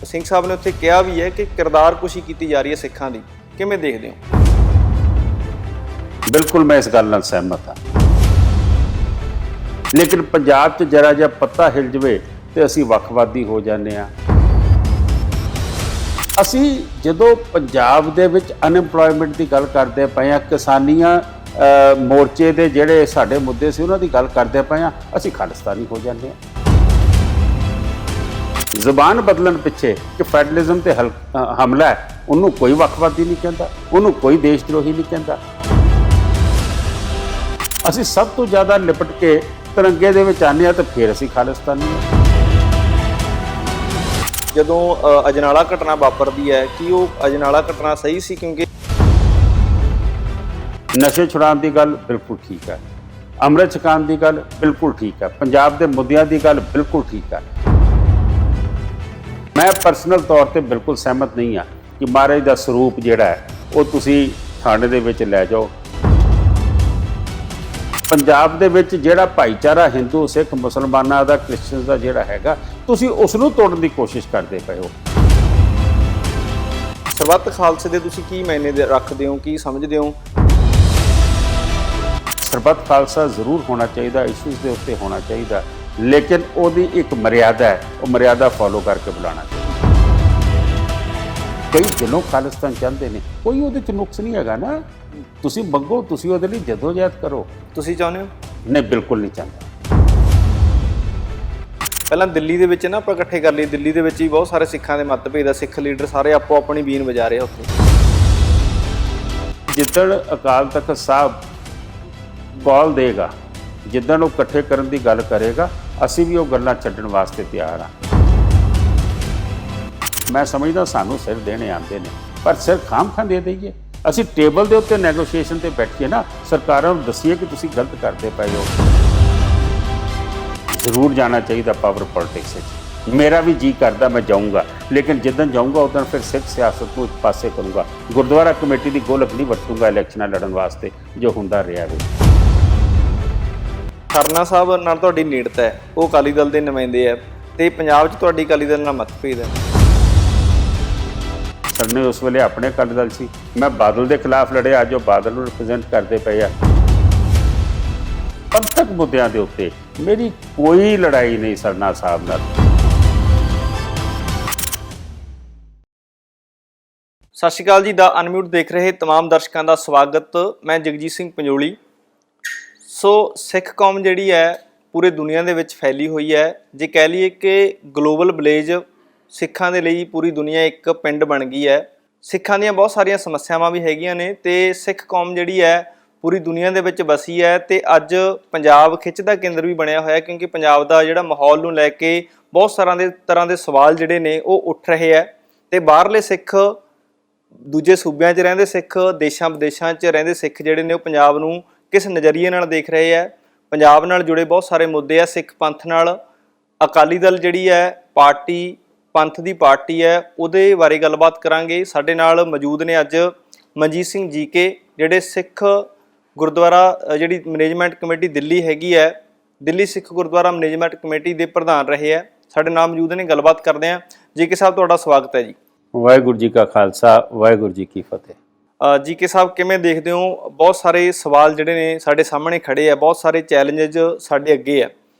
ਸਿੰਘ ਸਾਹਿਬ ਨੇ ਉੱਥੇ ਕਿਹਾ ਵੀ ਹੈ ਕਿ ਕਿਰਦਾਰ ਕੁਸ਼ੀ ਕੀਤੀ ਜਾ ਰਹੀ ਹੈ ਸਿੱਖਾਂ ਦੀ, ਕਿਵੇਂ ਦੇਖਦੇ ਹੋ? ਬਿਲਕੁਲ ਮੈਂ ਇਸ ਗੱਲ ਨਾਲ ਸਹਿਮਤ ਹਾਂ, ਲੇਕਿਨ ਪੰਜਾਬ 'ਚ ਜਰਾ ਜਿਹਾ ਪੱਤਾ ਹਿਲ ਜਵੇ ਤੇ ਅਸੀਂ ਵੱਖਵਾਦੀ ਹੋ ਜਾਂਦੇ ਹਾਂ। ਅਸੀਂ ਜਦੋਂ ਪੰਜਾਬ ਦੇ ਵਿੱਚ ਅਨਐਮਪਲੋਇਮੈਂਟ ਦੀ ਗੱਲ ਕਰਦੇ ਪਏ ਹਾਂ, ਕਿਸਾਨੀਆਂ ਮੋਰਚੇ ਦੇ ਜਿਹੜੇ ਸਾਡੇ ਮੁੱਦੇ ਸੀ ਉਹਨਾਂ ਦੀ ਗੱਲ ਕਰਦੇ ਪਏ ਹਾਂ, ਅਸੀਂ ਖਾਲਿਸਤਾਨੀ ਹੋ ਜਾਂਦੇ ਹਾਂ। ਜ਼ੁਬਾਨ ਬਦਲਣ ਪਿੱਛੇ ਕਿ ਫੈਡਰਲਿਜ਼ਮ ਤੇ ਹਮਲਾ ਹੈ, ਉਹਨੂੰ ਕੋਈ ਵੱਖਵਾਦੀ ਨਹੀਂ ਕਹਿੰਦਾ, ਉਹਨੂੰ ਕੋਈ ਦੇਸ਼ ਦਰੋਹੀ ਨਹੀਂ ਕਹਿੰਦਾ। ਅਸੀਂ ਸਭ ਤੋਂ ਜ਼ਿਆਦਾ ਲਿਪਟ ਕੇ ਤਿਰੰਗੇ ਦੇ ਵਿੱਚ ਆਉਂਦੇ ਹਾਂ ਤਾਂ ਫਿਰ ਅਸੀਂ ਖਾਲਿਸਤਾਨੀ ਹਾਂ। ਜਦੋਂ ਅਜਨਾਲਾ ਘਟਨਾ ਵਾਪਰਦੀ ਹੈ ਕਿ ਉਹ ਅਜਨਾਲਾ ਘਟਨਾ ਸਹੀ ਸੀ? ਕਿਉਂਕਿ ਨਸ਼ੇ ਛੁਡਾਉਣ ਦੀ ਗੱਲ ਬਿਲਕੁਲ ਠੀਕ ਹੈ, ਅੰਮ੍ਰਿਤ ਛਕਾਉਣ ਦੀ ਗੱਲ ਬਿਲਕੁਲ ਠੀਕ ਹੈ, ਪੰਜਾਬ ਦੇ ਮੁੱਦਿਆਂ ਦੀ ਗੱਲ ਬਿਲਕੁਲ ਠੀਕ ਹੈ। ਮੈਂ ਪਰਸਨਲ ਤੌਰ ਤੇ ਬਿਲਕੁਲ ਸਹਿਮਤ ਨਹੀਂ ਹਾਂ ਕਿ ਮਹਾਰਾਜ ਦਾ ਸਰੂਪ ਜਿਹੜਾ ਹੈ ਉਹ ਤੁਸੀਂ ਥਾਣੇ ਦੇ ਵਿੱਚ ਲੈ ਜਾਓ। ਪੰਜਾਬ ਦੇ ਵਿੱਚ ਜਿਹੜਾ ਭਾਈਚਾਰਾ ਹਿੰਦੂ ਸਿੱਖ ਮੁਸਲਮਾਨਾਂ ਦਾ ਕ੍ਰਿਸਚੀਅਨਸ ਦਾ ਜਿਹੜਾ ਹੈਗਾ, ਤੁਸੀਂ ਉਸ ਨੂੰ ਤੋੜਨ ਦੀ ਕੋਸ਼ਿਸ਼ ਕਰਦੇ ਪਏ ਹੋ। ਸਰਬੱਤ ਖਾਲਸੇ ਦੇ ਤੁਸੀਂ ਕੀ ਮਾਇਨੇ ਰੱਖਦੇ ਹੋ, ਕੀ ਸਮਝਦੇ ਹੋ? ਸਰਬੱਤ ਖਾਲਸਾ ਜ਼ਰੂਰ ਹੋਣਾ ਚਾਹੀਦਾ, ਇਸ਼ੂਜ਼ ਦੇ ਉੱਤੇ ਹੋਣਾ ਚਾਹੀਦਾ, ਲੇਕਿਨ ਉਹਦੀ ਇੱਕ ਮਰਿਆਦਾ ਹੈ, ਉਹ ਮਰਿਆਦਾ ਫੋਲੋ ਕਰਕੇ ਬੁਲਾਉਣਾ ਚਾਹੀਦਾ। ਕਈ ਦਿਲੋਂ ਖਾਲਿਸਤਾਨ ਚਾਹੁੰਦੇ ਨੇ, ਕੋਈ ਉਹਦੇ 'ਚ ਨੁਕਸ ਨਹੀਂ ਹੈਗਾ ਨਾ। ਤੁਸੀਂ ਮੰਗੋ, ਤੁਸੀਂ ਉਹਦੇ ਲਈ ਜਦੋਜਹਿਦ ਕਰੋ। ਤੁਸੀਂ ਚਾਹੁੰਦੇ ਹੋ? ਨਹੀਂ, ਬਿਲਕੁਲ ਨਹੀਂ ਚਾਹੁੰਦਾ। ਪਹਿਲਾਂ ਦਿੱਲੀ ਦੇ ਵਿੱਚ ਨਾ ਆਪਾਂ ਇਕੱਠੇ ਕਰ ਲਈ, ਦਿੱਲੀ ਦੇ ਵਿੱਚ ਹੀ ਬਹੁਤ ਸਾਰੇ ਸਿੱਖਾਂ ਦੇ ਮਤਭੇਦ ਆ, ਸਿੱਖ ਲੀਡਰ ਸਾਰੇ ਆਪੋ ਆਪਣੀ ਬੀਨ ਵਜਾ ਰਹੇ ਆ ਉੱਥੇ। ਜਿੱਦਣ ਅਕਾਲ ਤਖਤ ਸਾਹਿਬ ਕਾਲ ਦੇਗਾ, ਜਿੱਦਣ ਉਹ ਇਕੱਠੇ ਕਰਨ ਦੀ ਗੱਲ ਕਰੇਗਾ, ਅਸੀਂ ਵੀ ਉਹ ਗੱਲਾਂ ਛੱਡਣ ਵਾਸਤੇ ਤਿਆਰ ਹਾਂ। ਮੈਂ ਸਮਝਦਾ ਸਾਨੂੰ ਸਿਰ ਦੇਣੇ ਆਉਂਦੇ ਨੇ, ਪਰ ਸਿਰ ਖਾਮ ਦੇ ਦਈਏ। ਅਸੀਂ ਟੇਬਲ ਦੇ ਉੱਤੇ ਨੈਗੋਸ਼ੀਏਸ਼ਨ ਤੇ ਬੈਠੀਏ ਨਾ, ਸਰਕਾਰਾਂ ਨੂੰ ਦੱਸੀਏ ਕਿ ਤੁਸੀਂ ਗਲਤ ਕਰਦੇ ਪਏ ਹੋ। ਜ਼ਰੂਰ ਜਾਣਾ ਚਾਹੀਦਾ ਪਾਵਰ ਪੋਲਿਟਿਕਸ ਵਿੱਚ। ਮੇਰਾ ਵੀ ਜੀ ਕਰਦਾ ਮੈਂ ਜਾਊਂਗਾ, ਲੇਕਿਨ ਜਿੱਦਣ ਜਾਊਂਗਾ ਉਦੋਂ ਫਿਰ ਸਿੱਖ ਸਿਆਸਤ ਨੂੰ ਇੱਕ ਪਾਸੇ ਕਰੂੰਗਾ। ਗੁਰਦੁਆਰਾ ਕਮੇਟੀ ਦੀ ਗੋਲਕ ਨਹੀਂ ਵਰਤੂੰਗਾ ਇਲੈਕਸ਼ਨਾਂ ਲੜਨ ਵਾਸਤੇ, ਜੋ ਹੁੰਦਾ ਰਿਹਾ ਵੇ। ਖਰਨਾ ਸਾਹਿਬ ਨਾਲ ਤੁਹਾਡੀ ਨੇੜਤਾ ਹੈ, ਉਹ ਅਕਾਲੀ ਦਲ ਦੇ ਨੁਮਾਇੰਦੇ ਹੈ, ਤੇ ਪੰਜਾਬ 'ਚ ਤੁਹਾਡੀ ਅਕਾਲੀ ਦਲ ਨਾਲ ਮਤਭੇਦ ਹੈ। ਸਰਨੇ ਉਸ ਵੇਲੇ ਆਪਣੇ ਅਕਾਲੀ ਦਲ ਸੀ, ਮੈਂ ਬਾਦਲ ਦੇ ਖਿਲਾਫ ਲੜਿਆ, ਅੱਜ ਉਹ ਬਾਦਲ ਨੂੰ ਰਿਪਰੈਜ਼ੈਂਟ ਕਰਦੇ ਪਏ ਆ। ਪੰਥਕ ਮੁੱਦਿਆਂ ਦੇ ਉੱਤੇ ਮੇਰੀ ਕੋਈ ਲੜਾਈ ਨਹੀਂ ਸਰਨਾ ਸਾਹਿਬ ਨਾਲ। ਸਤਿ ਸ਼੍ਰੀ ਅਕਾਲ ਜੀ, ਦਾ ਅਨਮਿਊਟ ਦੇਖ ਰਹੇ ਤਮਾਮ ਦਰਸ਼ਕਾਂ ਦਾ ਸਵਾਗਤ। ਮੈਂ ਜਗਜੀਤ ਸਿੰਘ ਪੰਜੋਲੀ। ਸੋ ਸਿੱਖ ਕੌਮ ਜਿਹੜੀ ਹੈ ਪੂਰੇ ਦੁਨੀਆ ਦੇ ਵਿੱਚ ਫੈਲੀ ਹੋਈ ਹੈ। ਜੇ ਕਹਿ ਲਈਏ ਕਿ ਗਲੋਬਲ ਵਿਲੇਜ ਸਿੱਖਾਂ ਦੇ ਲਈ ਪੂਰੀ ਦੁਨੀਆ ਇੱਕ ਪਿੰਡ ਬਣ ਗਈ ਹੈ। ਸਿੱਖਾਂ ਦੀਆਂ ਬਹੁਤ ਸਾਰੀਆਂ ਸਮੱਸਿਆਵਾਂ ਵੀ ਹੈਗੀਆਂ ਨੇ, ਤੇ ਸਿੱਖ ਕੌਮ ਜਿਹੜੀ ਹੈ ਪੂਰੀ ਦੁਨੀਆ ਦੇ ਵਿੱਚ ਵਸੀ ਹੈ। ਤੇ ਅੱਜ ਪੰਜਾਬ ਖਿੱਚ ਦਾ ਕੇਂਦਰ ਵੀ ਬਣਿਆ ਹੋਇਆ, ਕਿਉਂਕਿ ਪੰਜਾਬ ਦਾ ਜਿਹੜਾ ਮਾਹੌਲ ਨੂੰ ਲੈ ਕੇ ਬਹੁਤ ਤਰ੍ਹਾਂ ਦੇ ਸਵਾਲ ਜਿਹੜੇ ਨੇ ਉਹ ਉੱਠ ਰਹੇ ਹੈ। ਤੇ ਬਾਹਰਲੇ ਸਿੱਖ, ਦੂਜੇ ਸੂਬਿਆਂ 'ਚ ਰਹਿੰਦੇ ਸਿੱਖ, ਦੇਸ਼ਾਂ ਵਿਦੇਸ਼ਾਂ 'ਚ ਰਹਿੰਦੇ ਸਿੱਖ ਜਿਹੜੇ ਨੇ ਉਹ ਪੰਜਾਬ ਨੂੰ ਕਿਸ ਨਜ਼ਰੀਏ ਨਾਲ ਦੇਖ ਰਹੇ ਹੈ। ਪੰਜਾਬ ਨਾਲ ਜੁੜੇ ਬਹੁਤ ਸਾਰੇ ਮੁੱਦੇ ਆ। ਸਿੱਖ ਪੰਥ ਨਾਲ ਅਕਾਲੀ ਦਲ ਜਿਹੜੀ ਹੈ ਪਾਰਟੀ, ਪੰਥ ਦੀ ਪਾਰਟੀ ਹੈ, ਉਹਦੇ ਬਾਰੇ ਗੱਲਬਾਤ ਕਰਾਂਗੇ। ਸਾਡੇ ਨਾਲ ਮੌਜੂਦ ਨੇ ਅੱਜ ਮਨਜੀਤ ਸਿੰਘ ਜੀਕੇ, ਜਿਹੜੇ ਸਿੱਖ ਗੁਰਦੁਆਰਾ ਜਿਹੜੀ ਮੈਨੇਜਮੈਂਟ ਕਮੇਟੀ ਦਿੱਲੀ ਹੈਗੀ ਹੈ, ਦਿੱਲੀ ਸਿੱਖ ਗੁਰਦੁਆਰਾ ਮੈਨੇਜਮੈਂਟ ਕਮੇਟੀ ਦੇ ਪ੍ਰਧਾਨ ਰਹੇ ਹੈ। ਸਾਡੇ ਨਾਲ ਮੌਜੂਦ ਨੇ, ਗੱਲਬਾਤ ਕਰਦੇ ਹਾਂ। ਜੀਕੇ ਸਾਹਿਬ, ਤੁਹਾਡਾ ਸਵਾਗਤ ਹੈ ਜੀ। ਵਾਹਿਗੁਰੂ ਜੀ ਕਾ ਖਾਲਸਾ, ਵਾਹਿਗੁਰੂ ਜੀ ਕੀ ਫਤਿਹ। ਜੀਕੇ ਸਾਹਿਬ, ਕਿਵੇਂ ਦੇਖਦੇ ਹੋ? ਬਹੁਤ ਸਾਰੇ ਸਵਾਲ ਜਿਹੜੇ ਨੇ ਸਾਡੇ ਸਾਹਮਣੇ ਖੜੇ ਆ, ਬਹੁਤ ਸਾਰੇ ਚੈਲੰਜਸ ਸਾਡੇ ਅੱਗੇ ਆ,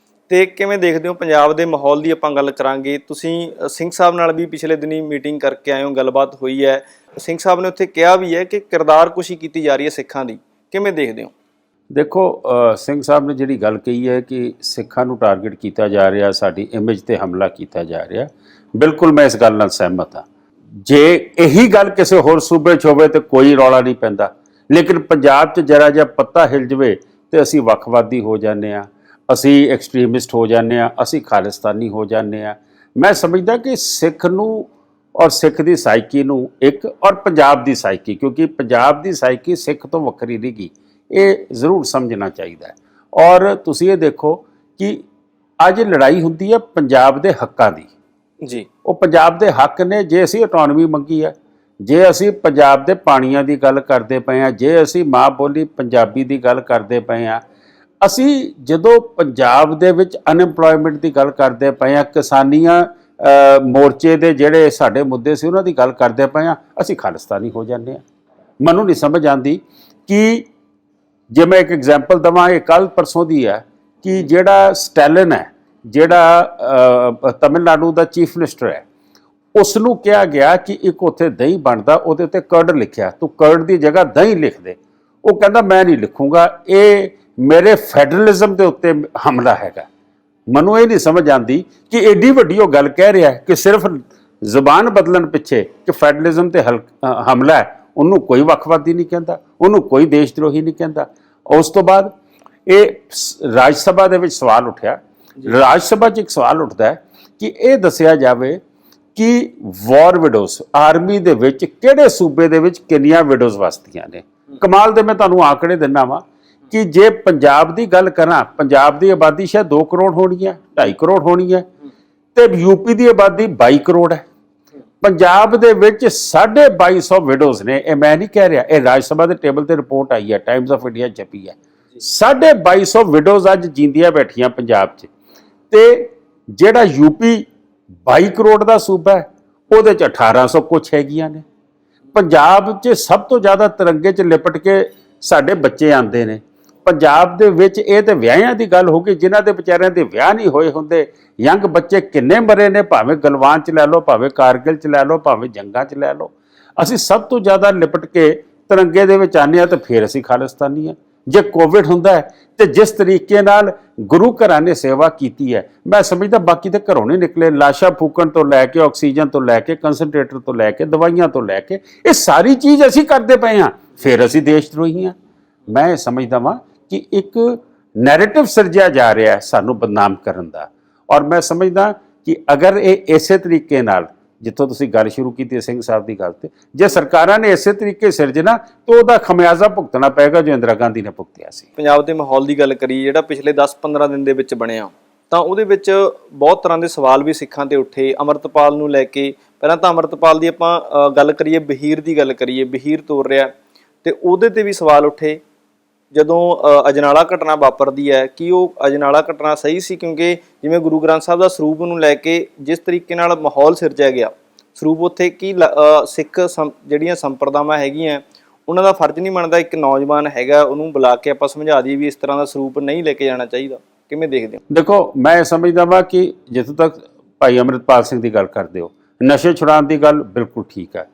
ਤੇ ਕਿਵੇਂ ਦੇਖਦੇ ਹੋ ਪੰਜਾਬ ਦੇ ਮਾਹੌਲ ਦੀ ਆਪਾਂ ਗੱਲ ਕਰਾਂਗੇ। ਤੁਸੀਂ ਸਿੰਘ ਸਾਹਿਬ ਨਾਲ ਵੀ ਪਿਛਲੇ ਦਿਨੀ ਮੀਟਿੰਗ ਕਰਕੇ ਆਏ ਹੋ, ਗੱਲਬਾਤ ਹੋਈ ਹੈ। ਸਿੰਘ ਸਾਹਿਬ ਨੇ ਉੱਥੇ ਕਿਹਾ ਵੀ ਹੈ ਕਿ ਕਿਰਦਾਰ ਕੁਸ਼ੀ ਕੀਤੀ ਜਾ ਰਹੀ ਹੈ ਸਿੱਖਾਂ ਦੀ, ਕਿਵੇਂ ਦੇਖਦੇ ਹੋ? ਦੇਖੋ, ਸਿੰਘ ਸਾਹਿਬ ਨੇ ਜਿਹੜੀ ਗੱਲ ਕਹੀ ਹੈ ਕਿ ਸਿੱਖਾਂ ਨੂੰ ਟਾਰਗੇਟ ਕੀਤਾ ਜਾ ਰਿਹਾ, ਸਾਡੀ ਇਮੇਜ ਤੇ ਹਮਲਾ ਕੀਤਾ ਜਾ ਰਿਹਾ, ਬਿਲਕੁਲ ਮੈਂ ਇਸ ਗੱਲ ਨਾਲ ਸਹਿਮਤ ਹਾਂ। ਜੇ ਇਹੀ ਗੱਲ ਕਿਸੇ ਹੋਰ ਸੂਬੇ 'ਚ ਹੋਵੇ ਤਾਂ ਕੋਈ ਰੌਲਾ ਨਹੀਂ ਪੈਂਦਾ, ਲੇਕਿਨ ਪੰਜਾਬ 'ਚ ਜਰਾ ਜਿਹਾ ਪੱਤਾ ਹਿਲ ਜਵੇ ਤੇ ਅਸੀਂ ਵੱਖਵਾਦੀ ਹੋ ਜਾਂਦੇ ਹਾਂ, ਅਸੀਂ ਐਕਸਟ੍ਰੀਮਿਸਟ ਹੋ ਜਾਂਦੇ ਹਾਂ, ਅਸੀਂ ਖਾਲਿਸਤਾਨੀ ਹੋ ਜਾਂਦੇ ਹਾਂ। ਮੈਂ ਸਮਝਦਾ ਕਿ ਸਿੱਖ ਨੂੰ ਔਰ ਸਿੱਖ ਦੀ ਸਾਈਕੀ ਨੂੰ ਇੱਕ, ਔਰ ਪੰਜਾਬ ਦੀ ਸਾਈਕੀ, ਕਿਉਂਕਿ ਪੰਜਾਬ ਦੀ ਸਾਈਕੀ ਸਿੱਖ ਤੋਂ ਵੱਖਰੀ ਨਹੀਂ ਗੀ, ਇਹ ਜ਼ਰੂਰ ਸਮਝਣਾ ਚਾਹੀਦਾ ਹੈ। ਔਰ ਤੁਸੀਂ ਇਹ ਦੇਖੋ ਕਿ ਅੱਜ ਲੜਾਈ ਹੁੰਦੀ ਹੈ ਪੰਜਾਬ ਦੇ ਹੱਕਾਂ ਦੀ ਜੀ। ਉਹ ਪੰਜਾਬ ਦੇ ਹੱਕ ਨੇ। ਜੇ ਅਸੀਂ ਆਟੋਨਮੀ ਮੰਗੀ ਹੈ, ਜੇ ਅਸੀਂ ਪੰਜਾਬ ਦੇ ਪਾਣੀਆਂ ਦੀ ਗੱਲ ਕਰਦੇ ਪਏ ਹਾਂ, ਜੇ ਅਸੀਂ ਮਾਂ ਬੋਲੀ ਪੰਜਾਬੀ ਦੀ ਗੱਲ ਕਰਦੇ ਪਏ ਹਾਂ, ਅਸੀਂ ਜਦੋਂ ਪੰਜਾਬ ਦੇ ਵਿੱਚ ਅਨਐਮਪਲੋਇਮੈਂਟ ਦੀ ਗੱਲ ਕਰਦੇ ਪਏ ਹਾਂ, ਕਿਸਾਨੀਆਂ ਮੋਰਚੇ ਦੇ ਜਿਹੜੇ ਸਾਡੇ ਮੁੱਦੇ ਸੀ ਉਹਨਾਂ ਦੀ ਗੱਲ ਕਰਦੇ ਪਏ ਹਾਂ, ਅਸੀਂ ਖਾਲਿਸਤਾਨੀ ਹੋ ਜਾਂਦੇ ਹਾਂ। ਮੈਨੂੰ ਨਹੀਂ ਸਮਝ ਆਉਂਦੀ ਕਿ ਜੇ ਮੈਂ ਇੱਕ ਐਗਜ਼ਾਮਪਲ ਦੇਵਾਂ, ਇਹ ਕੱਲ੍ਹ ਪਰਸੋਂ ਦੀ ਹੈ ਕਿ ਜਿਹੜਾ ਸਟੈਲਿਨ ਹੈ, ਜਿਹੜਾ ਤਮਿਲਨਾਡੂ ਦਾ ਚੀਫ ਮਿਨਿਸਟਰ ਹੈ, ਉਸ ਨੂੰ ਕਿਹਾ ਗਿਆ ਕਿ ਇੱਕ ਉੱਥੇ ਦਹੀਂ ਬਣਦਾ, ਉਹਦੇ ਉੱਤੇ ਕਰਡ ਲਿਖਿਆ, ਤੂੰ ਕਰਡ ਦੀ ਜਗ੍ਹਾ ਦਹੀਂ ਲਿਖ ਦੇ। ਉਹ ਕਹਿੰਦਾ ਮੈਂ ਨਹੀਂ ਲਿਖੂੰਗਾ, ਇਹ ਮੇਰੇ ਫੈਡਰਲਿਜ਼ਮ ਦੇ ਉੱਤੇ ਹਮਲਾ ਹੈਗਾ। ਮੈਨੂੰ ਇਹ ਨਹੀਂ ਸਮਝ ਆਉਂਦੀ ਕਿ ਏਡੀ ਵੱਡੀ ਉਹ ਗੱਲ ਕਹਿ ਰਿਹਾ ਕਿ ਸਿਰਫ ਜ਼ੁਬਾਨ ਬਦਲਣ ਪਿੱਛੇ ਕਿ ਫੈਡਰਲਿਜ਼ਮ ਤੇ ਹਮਲਾ ਹੈ, ਉਹਨੂੰ ਕੋਈ ਵੱਖਵਾਦੀ ਨਹੀਂ ਕਹਿੰਦਾ, ਉਹਨੂੰ ਕੋਈ ਦੇਸ਼ ਦਰੋਹੀ ਨਹੀਂ ਕਹਿੰਦਾ। ਉਸ ਤੋਂ ਬਾਅਦ ਇਹ ਰਾਜ ਸਭਾ ਦੇ ਵਿੱਚ ਸਵਾਲ ਉੱਠਿਆ, ਰਾਜ ਸਭਾ 'ਚ ਇੱਕ ਸਵਾਲ ਉੱਠਦਾ ਹੈ ਕਿ ਇਹ ਦੱਸਿਆ ਜਾਵੇ ਕਿ ਵਾਰ ਵਿਡੋਜ਼ ਆਰਮੀ ਦੇ ਵਿੱਚ ਕਿਹੜੇ ਸੂਬੇ ਦੇ ਵਿੱਚ ਕਿੰਨੀਆਂ ਵਿਡੋਜ਼ ਵਸਦੀਆਂ ਨੇ। ਕਮਾਲ ਦੇ ਮੈਂ ਤੁਹਾਨੂੰ ਆંકੜੇ ਦਿੰਦਾ ਵਾਂ ਕਿ ਜੇ ਪੰਜਾਬ ਦੀ ਗੱਲ ਕਰਾਂ, ਪੰਜਾਬ ਦੀ ਆਬਾਦੀ ਸ਼ਾਇਦ 2 ਕਰੋੜ ਹੋਣੀ ਹੈ, 2.5 ਕਰੋੜ ਹੋਣੀ ਹੈ, ਤੇ ਯੂਪੀ ਦੀ ਆਬਾਦੀ 22 ਕਰੋੜ ਹੈ। ਪੰਜਾਬ ਦੇ ਵਿੱਚ 2250 ਵਿਡੋਜ਼ ਨੇ। ਇਹ ਮੈਂ ਨਹੀਂ ਕਹਿ ਰਿਹਾ, ਇਹ ਰਾਜ ਸਭਾ ਦੇ ਟੇਬਲ ਤੇ ਰਿਪੋਰਟ ਆਈ ਹੈ, ਟਾਈਮਸ ਆਫ ਇੰਡੀਆ ਛਪੀ ਹੈ। 2250 ਵਿਡੋਜ਼ ਅੱਜ ਜਿੰਦੀਆਂ ਬੈਠੀਆਂ ਪੰਜਾਬ 'ਚ, ਤੇ ਜਿਹੜਾ ਯੂਪੀ 22 ਕਰੋੜ ਦਾ ਸੂਬਾ ਹੈ, ਉਹਦੇ 'ਚ 1800 ਕੁਛ ਹੈਗੀਆਂ ਨੇ। ਪੰਜਾਬ 'ਚ ਸਭ ਤੋਂ ਜ਼ਿਆਦਾ ਤਿਰੰਗੇ 'ਚ ਲਿਪਟ ਕੇ ਸਾਡੇ ਬੱਚੇ ਆਉਂਦੇ ਨੇ। ਪੰਜਾਬ ਦੇ ਵਿੱਚ ਇਹ ਤੇ ਵਿਆਹਾਂ ਦੀ ਗੱਲ ਹੋ ਗਈ, ਜਿਨ੍ਹਾਂ ਦੇ ਵਿਚਾਰਿਆਂ ਦੇ ਵਿਆਹ ਨਹੀਂ ਹੋਏ ਹੁੰਦੇ। ਯੰਗ ਬੱਚੇ ਕਿੰਨੇ ਮਰੇ ਨੇ, ਭਾਵੇਂ ਗਲਵਾਨ 'ਚ ਲੈ ਲਓ, ਭਾਵੇਂ ਕਾਰਗਿਲ 'ਚ ਲੈ ਲਓ, ਭਾਵੇਂ ਜੰਗਾਂ 'ਚ ਲੈ ਲਓ। ਅਸੀਂ ਸਭ ਤੋਂ ਜ਼ਿਆਦਾ ਲਿਪਟ ਕੇ ਤਿਰੰਗੇ ਦੇ ਵਿੱਚ ਆਉਂਦੇ ਹਾਂ, ਤੇ ਫਿਰ ਅਸੀਂ ਖਾਲਿਸਤਾਨੀ ਹਾਂ। ਜੇ ਕੋਵਿਡ ਹੁੰਦਾ ਹੈ ਤੇ ਜਿਸ ਤਰੀਕੇ ਨਾਲ ਗੁਰੂ ਘਰਾਂ ਨੇ ਸੇਵਾ ਕੀਤੀ ਹੈ, ਮੈਂ ਸਮਝਦਾ ਬਾਕੀ ਤੇ ਘਰੋਂ ਨਹੀਂ ਨਿਕਲੇ। ਲਾਸ਼ਾਂ ਫੂਕਣ ਤੋਂ ਲੈ ਕੇ, ਆਕਸੀਜਨ ਤੋਂ ਲੈ ਕੇ, ਕੰਸਨਟ੍ਰੇਟਰ ਤੋਂ ਲੈ ਕੇ, ਦਵਾਈਆਂ ਤੋਂ ਲੈ ਕੇ, ਇਹ ਸਾਰੀ ਚੀਜ਼ ਅਸੀਂ ਕਰਦੇ ਪਏ ਹਾਂ, ਫਿਰ ਅਸੀਂ ਦੇਸ਼ ਦਰੋਹੀ ਹਾਂ। ਮੈਂ ਇਹ ਸਮਝਦਾ ਵਾਂ ਕਿ ਇੱਕ ਨੈਰੇਟਿਵ ਸਿਰਜਿਆ ਜਾ ਰਿਹਾ ਹੈ ਸਾਨੂੰ ਬਦਨਾਮ ਕਰਨ ਦਾ। ਔਰ ਮੈਂ ਸਮਝਦਾ ਕਿ ਅਗਰ ਇਹ ਇਸੇ ਤਰੀਕੇ ਨਾਲ, ਜਿੱਥੋਂ ਤੁਸੀਂ ਗੱਲ ਸ਼ੁਰੂ ਕੀਤੀ ਸਿੰਘ ਸਾਹਿਬ ਦੀ ਗੱਲ ਤੇ, ਜੇ ਸਰਕਾਰਾਂ ਨੇ ਇਸੇ ਤਰੀਕੇ ਸਿਰਜਣਾ ਤਾਂ ਉਹਦਾ ਖਮਿਆਜ਼ਾ ਭੁਗਤਣਾ ਪਏਗਾ ਜੋ ਇੰਦਰਾ ਗਾਂਧੀ ਨੇ ਭੁਗਤਿਆ ਸੀ। ਪੰਜਾਬ ਦੇ ਮਾਹੌਲ ਦੀ ਗੱਲ ਕਰੀਏ ਜਿਹੜਾ ਪਿਛਲੇ 10-15 ਦਿਨ ਦੇ ਵਿੱਚ ਬਣਿਆ, ਤਾਂ ਉਹਦੇ ਵਿੱਚ ਬਹੁਤ ਤਰ੍ਹਾਂ ਦੇ ਸਵਾਲ ਵੀ ਸਿੱਖਾਂ ਤੇ ਉੱਠੇ। ਅੰਮ੍ਰਿਤਪਾਲ ਨੂੰ ਲੈ ਕੇ, ਪਹਿਲਾਂ ਤਾਂ ਅੰਮ੍ਰਿਤਪਾਲ ਦੀ ਆਪਾਂ ਗੱਲ ਕਰੀਏ, ਬਹੀਰ ਦੀ ਗੱਲ ਕਰੀਏ, ਬਹੀਰ ਤੋਰ ਰਿਹਾ ਤੇ ਉਹਦੇ ਤੇ ਵੀ ਸਵਾਲ ਉੱਠੇ। ਜਦੋਂ ਅਜਨਾਲਾ ਘਟਨਾ ਵਾਪਰਦੀ ਹੈ, ਕਿ ਉਹ ਅਜਨਾਲਾ ਘਟਨਾ ਸਹੀ ਸੀ? ਕਿਉਂਕਿ ਜਿਵੇਂ ਗੁਰੂ ਗ੍ਰੰਥ ਸਾਹਿਬ ਦਾ ਸਰੂਪ ਨੂੰ ਲੈ ਕੇ ਜਿਸ ਤਰੀਕੇ ਨਾਲ ਮਾਹੌਲ ਸਿਰਜਿਆ ਗਿਆ, ਸਰੂਪ ਉੱਥੇ ਕੀ ਸਿੱਖ ਜਿਹੜੀਆਂ ਸੰਪਰਦਾਵਾਂ ਹੈਗੀਆਂ, ਉਹਨਾਂ ਦਾ ਫਰਜ਼ ਨਹੀਂ ਬਣਦਾ ਇੱਕ ਨੌਜਵਾਨ ਹੈਗਾ ਉਹਨੂੰ ਬੁਲਾ ਕੇ ਆਪਾਂ ਸਮਝਾ ਦਈਏ ਵੀ ਇਸ ਤਰ੍ਹਾਂ ਦਾ ਸਰੂਪ ਨਹੀਂ ਲੈ ਕੇ ਜਾਣਾ ਚਾਹੀਦਾ? ਕਿਵੇਂ ਦੇਖਦੇ ਹੋ? ਦੇਖੋ, ਮੈਂ ਸਮਝਦਾ ਵਾਂ ਕਿ ਜਿੱਥੋਂ ਤੱਕ ਭਾਈ ਅੰਮ੍ਰਿਤਪਾਲ ਸਿੰਘ ਦੀ ਗੱਲ ਕਰਦੇ ਹੋ, ਨਸ਼ੇ ਛੁਡਾਉਣ ਦੀ ਗੱਲ ਬਿਲਕੁਲ ਠੀਕ ਹੈ,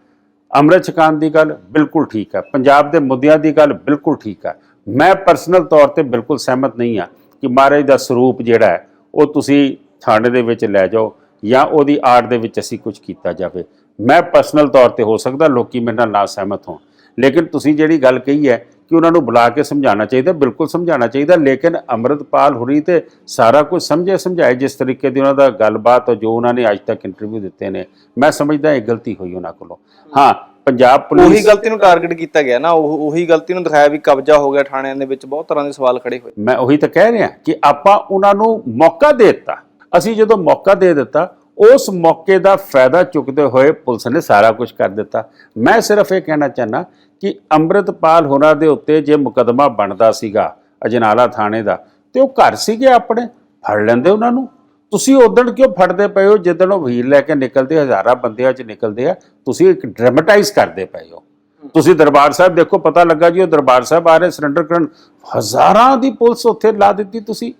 ਅੰਮ੍ਰਿਤ ਛਕਾਉਣ ਦੀ ਗੱਲ ਬਿਲਕੁਲ ਠੀਕ ਹੈ, ਪੰਜਾਬ ਦੇ ਮੁੱਦਿਆਂ ਦੀ ਗੱਲ ਬਿਲਕੁਲ ਠੀਕ ਹੈ। ਮੈਂ ਪਰਸਨਲ ਤੌਰ ਤੇ ਬਿਲਕੁਲ ਸਹਿਮਤ ਨਹੀਂ ਹਾਂ ਕਿ ਮਹਾਰਾਜ ਦਾ ਸਰੂਪ ਜਿਹੜਾ ਹੈ ਉਹ ਤੁਸੀਂ ਥਾਣੇ ਦੇ ਵਿੱਚ ਲੈ ਜਾਓ ਜਾਂ ਉਹਦੀ ਆੜ ਦੇ ਵਿੱਚ ਅਸੀਂ ਕੁਝ ਕੀਤਾ ਜਾਵੇ। ਮੈਂ ਪਰਸਨਲ ਤੌਰ ਤੇ, ਹੋ ਸਕਦਾ ਲੋਕੀ ਮੇਰੇ ਨਾਲ ਨਾ ਸਹਿਮਤ ਹੋਣ, ਲੇਕਿਨ ਤੁਸੀਂ ਜਿਹੜੀ ਗੱਲ ਕਹੀ ਹੈ ਕਿ ਉਹਨਾਂ ਨੂੰ ਬੁਲਾ ਕੇ ਸਮਝਾਉਣਾ ਚਾਹੀਦਾ, ਬਿਲਕੁਲ ਸਮਝਾਉਣਾ ਚਾਹੀਦਾ। ਲੇਕਿਨ ਅੰਮ੍ਰਿਤਪਾਲ ਹੁਰੀ ਤੇ ਸਾਰਾ ਕੁਝ ਸਮਝਾਏ ਜਿਸ ਤਰੀਕੇ ਦੀ ਉਹਨਾਂ ਦਾ ਗੱਲਬਾਤ, ਜੋ ਉਹਨਾਂ ਨੇ ਅੱਜ ਤੱਕ ਇੰਟਰਵਿਊ ਦਿੱਤੇ ਨੇ, ਮੈਂ ਸਮਝਦਾ ਇਹ ਗਲਤੀ ਹੋਈ ਉਹਨਾਂ ਕੋਲੋਂ। ਹਾਂ, ਪੰਜਾਬ ਪੁਲਿਸ, ਉਹੀ ਗਲਤੀ ਨੂੰ ਟਾਰਗੇਟ ਕੀਤਾ ਗਿਆ ਨਾ, ਉਹੀ ਗਲਤੀ ਨੂੰ ਦਿਖਾਇਆ ਵੀ ਕਬਜ਼ਾ ਹੋ ਗਿਆ ਥਾਣਿਆਂ ਦੇ ਵਿੱਚ, ਬਹੁਤ ਤਰ੍ਹਾਂ ਦੇ ਸਵਾਲ ਖੜੇ ਹੋਏ। ਮੈਂ ਉਹੀ ਤਾਂ ਕਹਿ ਰਿਹਾ ਕਿ ਆਪਾਂ ਉਹਨਾਂ ਨੂੰ ਮੌਕਾ ਦੇ ਦਿੱਤਾ। ਅਸੀਂ ਜਦੋਂ ਮੌਕਾ ਦੇ ਦਿੱਤਾ, ਉਸ ਮੌਕੇ ਦਾ ਫਾਇਦਾ ਚੁੱਕਦੇ ਹੋਏ ਪੁਲਿਸ ਨੇ ਸਾਰਾ ਕੁਝ ਕਰ ਦਿੱਤਾ। ਮੈਂ ਸਿਰਫ ਇਹ ਕਹਿਣਾ ਚਾਹੁੰਦਾ ਕਿ ਅੰਮ੍ਰਿਤਪਾਲ ਹੋਰਾਂ ਦੇ ਉੱਤੇ ਜੇ ਮੁਕੱਦਮਾ ਬਣਦਾ ਸੀਗਾ ਅਜਨਾਲਾ ਥਾਣੇ ਦਾ, ਤੇ ਉਹ ਘਰ ਸੀਗੇ ਆਪਣੇ, ਫੜ ਲੈਂਦੇ ਉਹਨਾਂ ਨੂੰ। ਤੁਸੀਂ ਉਦਣ ਕਿਉਂ ਫੜਦੇ ਪਏ ਹੋ ਜਿੱਦਣ ਉਹ ਵਹੀਲ ਲੈ ਕੇ ਨਿਕਲਦੇ, ਹਜ਼ਾਰਾਂ ਬੰਦਿਆਂ 'ਚ ਨਿਕਲਦੇ ਆ? ਤੁਸੀਂ ਇੱਕ ਡਰਾਮੇਟਾਈਜ਼ ਕਰਦੇ ਪਏ ਹੋ। ਤੁਸੀਂ ਦਰਬਾਰ ਸਾਹਿਬ ਦੇਖੋ, ਪਤਾ ਲੱਗਾ ਜੀ ਉਹ ਦਰਬਾਰ ਸਾਹਿਬ ਆ ਰਹੇ ਸਰੈਂਡਰ ਕਰਨ, ਹਜ਼ਾਰਾਂ ਦੀ ਪੁਲਿਸ ਉੱਥੇ ਲਾ ਦਿੱਤੀ ਤੁਸੀਂ।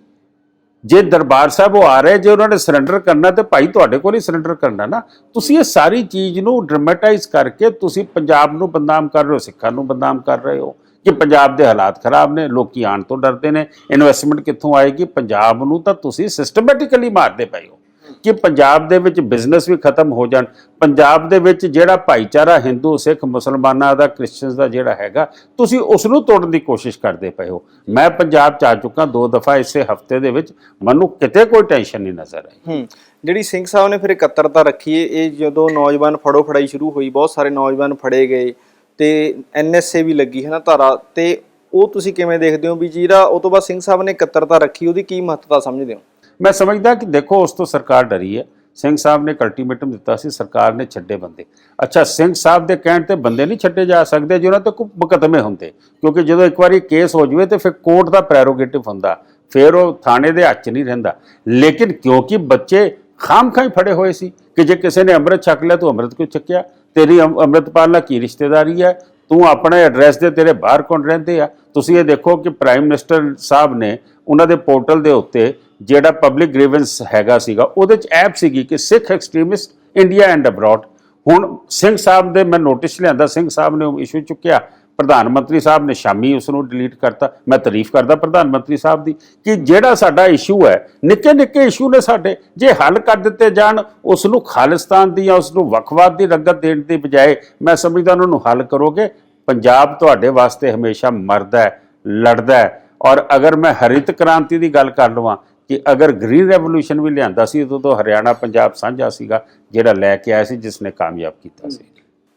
ਜੇ ਦਰਬਾਰ ਸਾਹਿਬ ਉਹ ਆ ਰਹੇ, ਜੇ ਉਹਨਾਂ ਨੇ ਸਰੈਂਡਰ ਕਰਨਾ ਤੇ ਭਾਈ ਤੁਹਾਡੇ ਕੋਲ ਹੀ ਸਰੈਂਡਰ ਕਰਨਾ ਨਾ। ਤੁਸੀਂ ਇਹ ਸਾਰੀ ਚੀਜ਼ ਨੂੰ ਡਰਾਮੇਟਾਈਜ਼ ਕਰਕੇ ਤੁਸੀਂ ਪੰਜਾਬ ਨੂੰ ਬਦਨਾਮ ਕਰ ਰਹੇ ਹੋ, ਸਿੱਖਾਂ ਨੂੰ ਬਦਨਾਮ ਕਰ ਰਹੇ ਹੋ ਕਿ ਪੰਜਾਬ ਦੇ ਹਾਲਾਤ ਖਰਾਬ ਨੇ, ਲੋਕੀ ਆਉਣ ਤੋਂ ਡਰਦੇ ਨੇ, ਇਨਵੈਸਟਮੈਂਟ ਕਿੱਥੋਂ ਆਏਗੀ? ਪੰਜਾਬ ਨੂੰ ਤਾਂ ਤੁਸੀਂ ਸਿਸਟਮੈਟਿਕਲੀ ਮਾਰਦੇ ਪਏ ਹੋ ਕਿ ਪੰਜਾਬ ਦੇ ਵਿੱਚ ਬਿਜ਼ਨਸ ਵੀ ਖਤਮ ਹੋ ਜਾਣ। ਪੰਜਾਬ ਦੇ ਵਿੱਚ ਜਿਹੜਾ ਭਾਈਚਾਰਾ ਹਿੰਦੂ, ਸਿੱਖ, ਮੁਸਲਮਾਨਾਂ ਦਾ, ਕ੍ਰਿਸਚਨਸ ਦਾ ਜਿਹੜਾ ਹੈਗਾ, ਤੁਸੀਂ ਉਸ ਨੂੰ ਤੋੜਨ ਦੀ ਕੋਸ਼ਿਸ਼ ਕਰਦੇ ਪਏ ਹੋ। ਮੈਂ ਪੰਜਾਬ 'ਚ ਆ ਚੁੱਕਾ 2 ਦਫਾ ਇਸੇ ਹਫ਼ਤੇ ਦੇ ਵਿੱਚ, ਮੈਨੂੰ ਕਿਤੇ ਕੋਈ ਟੈਨਸ਼ਨ ਨਹੀਂ ਨਜ਼ਰ ਆਈ। ਜਿਹੜੀ ਸਿੰਘ ਸਾਹਿਬ ਨੇ ਫਿਰ ਇਕੱਤਰਤਾ ਰੱਖੀ ਹੈ, ਇਹ ਜਦੋਂ ਨੌਜਵਾਨ ਫੜੋ ਫੜਾਈ ਸ਼ੁਰੂ ਹੋਈ, ਬਹੁਤ ਸਾਰੇ ਨੌਜਵਾਨ ਫੜੇ ਗਏ ਤੇ NSA ਵੀ ਲੱਗੀ ਹੈ ਨਾ ਧਾਰਾ, ਤੇ ਉਹ ਤੁਸੀਂ ਕਿਵੇਂ ਦੇਖਦੇ ਹੋ ਵੀ ਜਿਹੜਾ ਉਹ ਤੋਂ ਬਾਅਦ ਸਿੰਘ ਸਾਹਿਬ ਨੇ ਇਕੱਤਰਤਾ ਰੱਖੀ, ਉਹਦੀ ਕੀ ਮਹੱਤਤਾ ਸਮਝਦੇ ਹੋ? ਮੈਂ ਸਮਝਦਾ ਕਿ ਦੇਖੋ, ਉਸ ਤੋਂ ਸਰਕਾਰ ਡਰੀ ਹੈ। ਸਿੰਘ ਸਾਹਿਬ ਨੇ ਇੱਕ ਅਲਟੀਮੇਟਮ ਦਿੱਤਾ ਸੀ, ਸਰਕਾਰ ਨੇ ਛੱਡੇ ਬੰਦੇ। ਅੱਛਾ, ਸਿੰਘ ਸਾਹਿਬ ਦੇ ਕਹਿਣ ਤੇ ਬੰਦੇ ਨਹੀਂ ਛੱਡੇ ਜਾ ਸਕਦੇ ਜੇ ਉਹਨਾਂ ਤੇ ਕੋਈ ਮੁਕੱਦਮੇ ਹੁੰਦੇ, ਕਿਉਂਕਿ ਜਦੋਂ ਇੱਕ ਵਾਰੀ ਕੇਸ ਹੋ ਜਾਵੇ ਤੇ ਫਿਰ ਕੋਰਟ ਦਾ ਪ੍ਰੈਰੋਗੇਟਿਵ ਹੁੰਦਾ, ਫਿਰ ਉਹ ਥਾਣੇ ਦੇ ਹੱਥ 'ਚ ਨਹੀਂ ਰਹਿੰਦਾ। ਲੇਕਿਨ ਕਿਉਂਕਿ ਬੱਚੇ ਖਾਮ-ਖਾਈ ਫੜੇ ਹੋਏ ਸੀ ਕਿ ਜੇ ਕਿਸੇ ਨੇ ਅੰਮ੍ਰਿਤ ਛਕ ਲਿਆ ਤੂੰ ਅੰਮ੍ਰਿਤ ਕਿਉਂ ਛਕਿਆ, ਤੇਰੀ ਅੰਮ੍ਰਿਤਪਾਲ ਨਾਲ ਕੀ ਰਿਸ਼ਤੇਦਾਰੀ ਹੈ, ਤੂੰ ਆਪਣੇ ਐਡਰੈਸ ਦੇ ਤੇਰੇ ਬਾਹਰ ਕੌਣ ਰਹਿੰਦੇ ਆ। ਤੁਸੀਂ ਇਹ ਦੇਖੋ ਕਿ ਪ੍ਰਾਈਮ ਮਿਨਿਸਟਰ ਸਾਹਿਬ ਨੇ ਉਹਨਾਂ ਦੇ ਪੋਰਟਲ ਦੇ ਉੱਤੇ ਜਿਹੜਾ ਪਬਲਿਕ ਗ੍ਰੀਵੈਂਸ ਹੈਗਾ ਸੀਗਾ ਉਹਦੇ 'ਚ ਐਪ ਸੀਗੀ ਕਿ ਸਿੱਖ ਐਕਸਟ੍ਰੀਮਿਸਟ ਇੰਡੀਆ ਐਂਡ ਅਬਰੋਡ। ਹੁਣ ਸਿੰਘ ਸਾਹਿਬ ਦੇ ਮੈਂ ਨੋਟਿਸ ਲਿਆਂਦਾ, ਸਿੰਘ ਸਾਹਿਬ ਨੇ ਉਹ ਇਸ਼ੂ ਚੁੱਕਿਆ, ਪ੍ਰਧਾਨ ਮੰਤਰੀ ਸਾਹਿਬ ਨੇ ਸ਼ਾਮੀ ਉਸ ਨੂੰ ਡਿਲੀਟ ਕਰਤਾ। ਮੈਂ ਤਾਰੀਫ ਕਰਦਾ ਪ੍ਰਧਾਨ ਮੰਤਰੀ ਸਾਹਿਬ ਦੀ ਕਿ ਜਿਹੜਾ ਸਾਡਾ ਇਸ਼ੂ ਹੈ, ਨਿੱਕੇ ਨਿੱਕੇ ਇਸ਼ੂ ਨੇ ਸਾਡੇ, ਜੇ ਹੱਲ ਕਰ ਦਿੱਤੇ ਜਾਣ ਉਸ ਨੂੰ ਖਾਲਿਸਤਾਨ ਦੀ ਜਾਂ ਉਸ ਨੂੰ ਵੱਖਵਾਦ ਦੀ ਰੰਗਤ ਦੇਣ ਦੀ ਬਜਾਏ ਮੈਂ ਸਮਝਦਾ ਉਹਨਾਂ ਨੂੰ ਹੱਲ ਕਰੋਗੇ, ਪੰਜਾਬ ਤੁਹਾਡੇ ਵਾਸਤੇ ਹਮੇਸ਼ਾ ਮਰਦਾ ਹੈ, ਲੜਦਾ ਹੈ। ਔਰ ਅਗਰ ਮੈਂ ਹਰਿਤ ਕ੍ਰਾਂਤੀ ਦੀ ਗੱਲ ਕਰ ਲਵਾਂ ਕਿ ਅਗਰ ਗ੍ਰੀਨ ਰੈਵੋਲੂਸ਼ਨ ਵੀ ਲਿਆਂਦਾ ਸੀ ਉਦੋਂ ਹਰਿਆਣਾ ਪੰਜਾਬ ਸਾਂਝਾ ਸੀਗਾ ਜਿਹੜਾ ਲੈ ਕੇ ਆਇਆ ਸੀ, ਜਿਸ ਨੇ ਕਾਮਯਾਬ ਕੀਤਾ ਸੀ।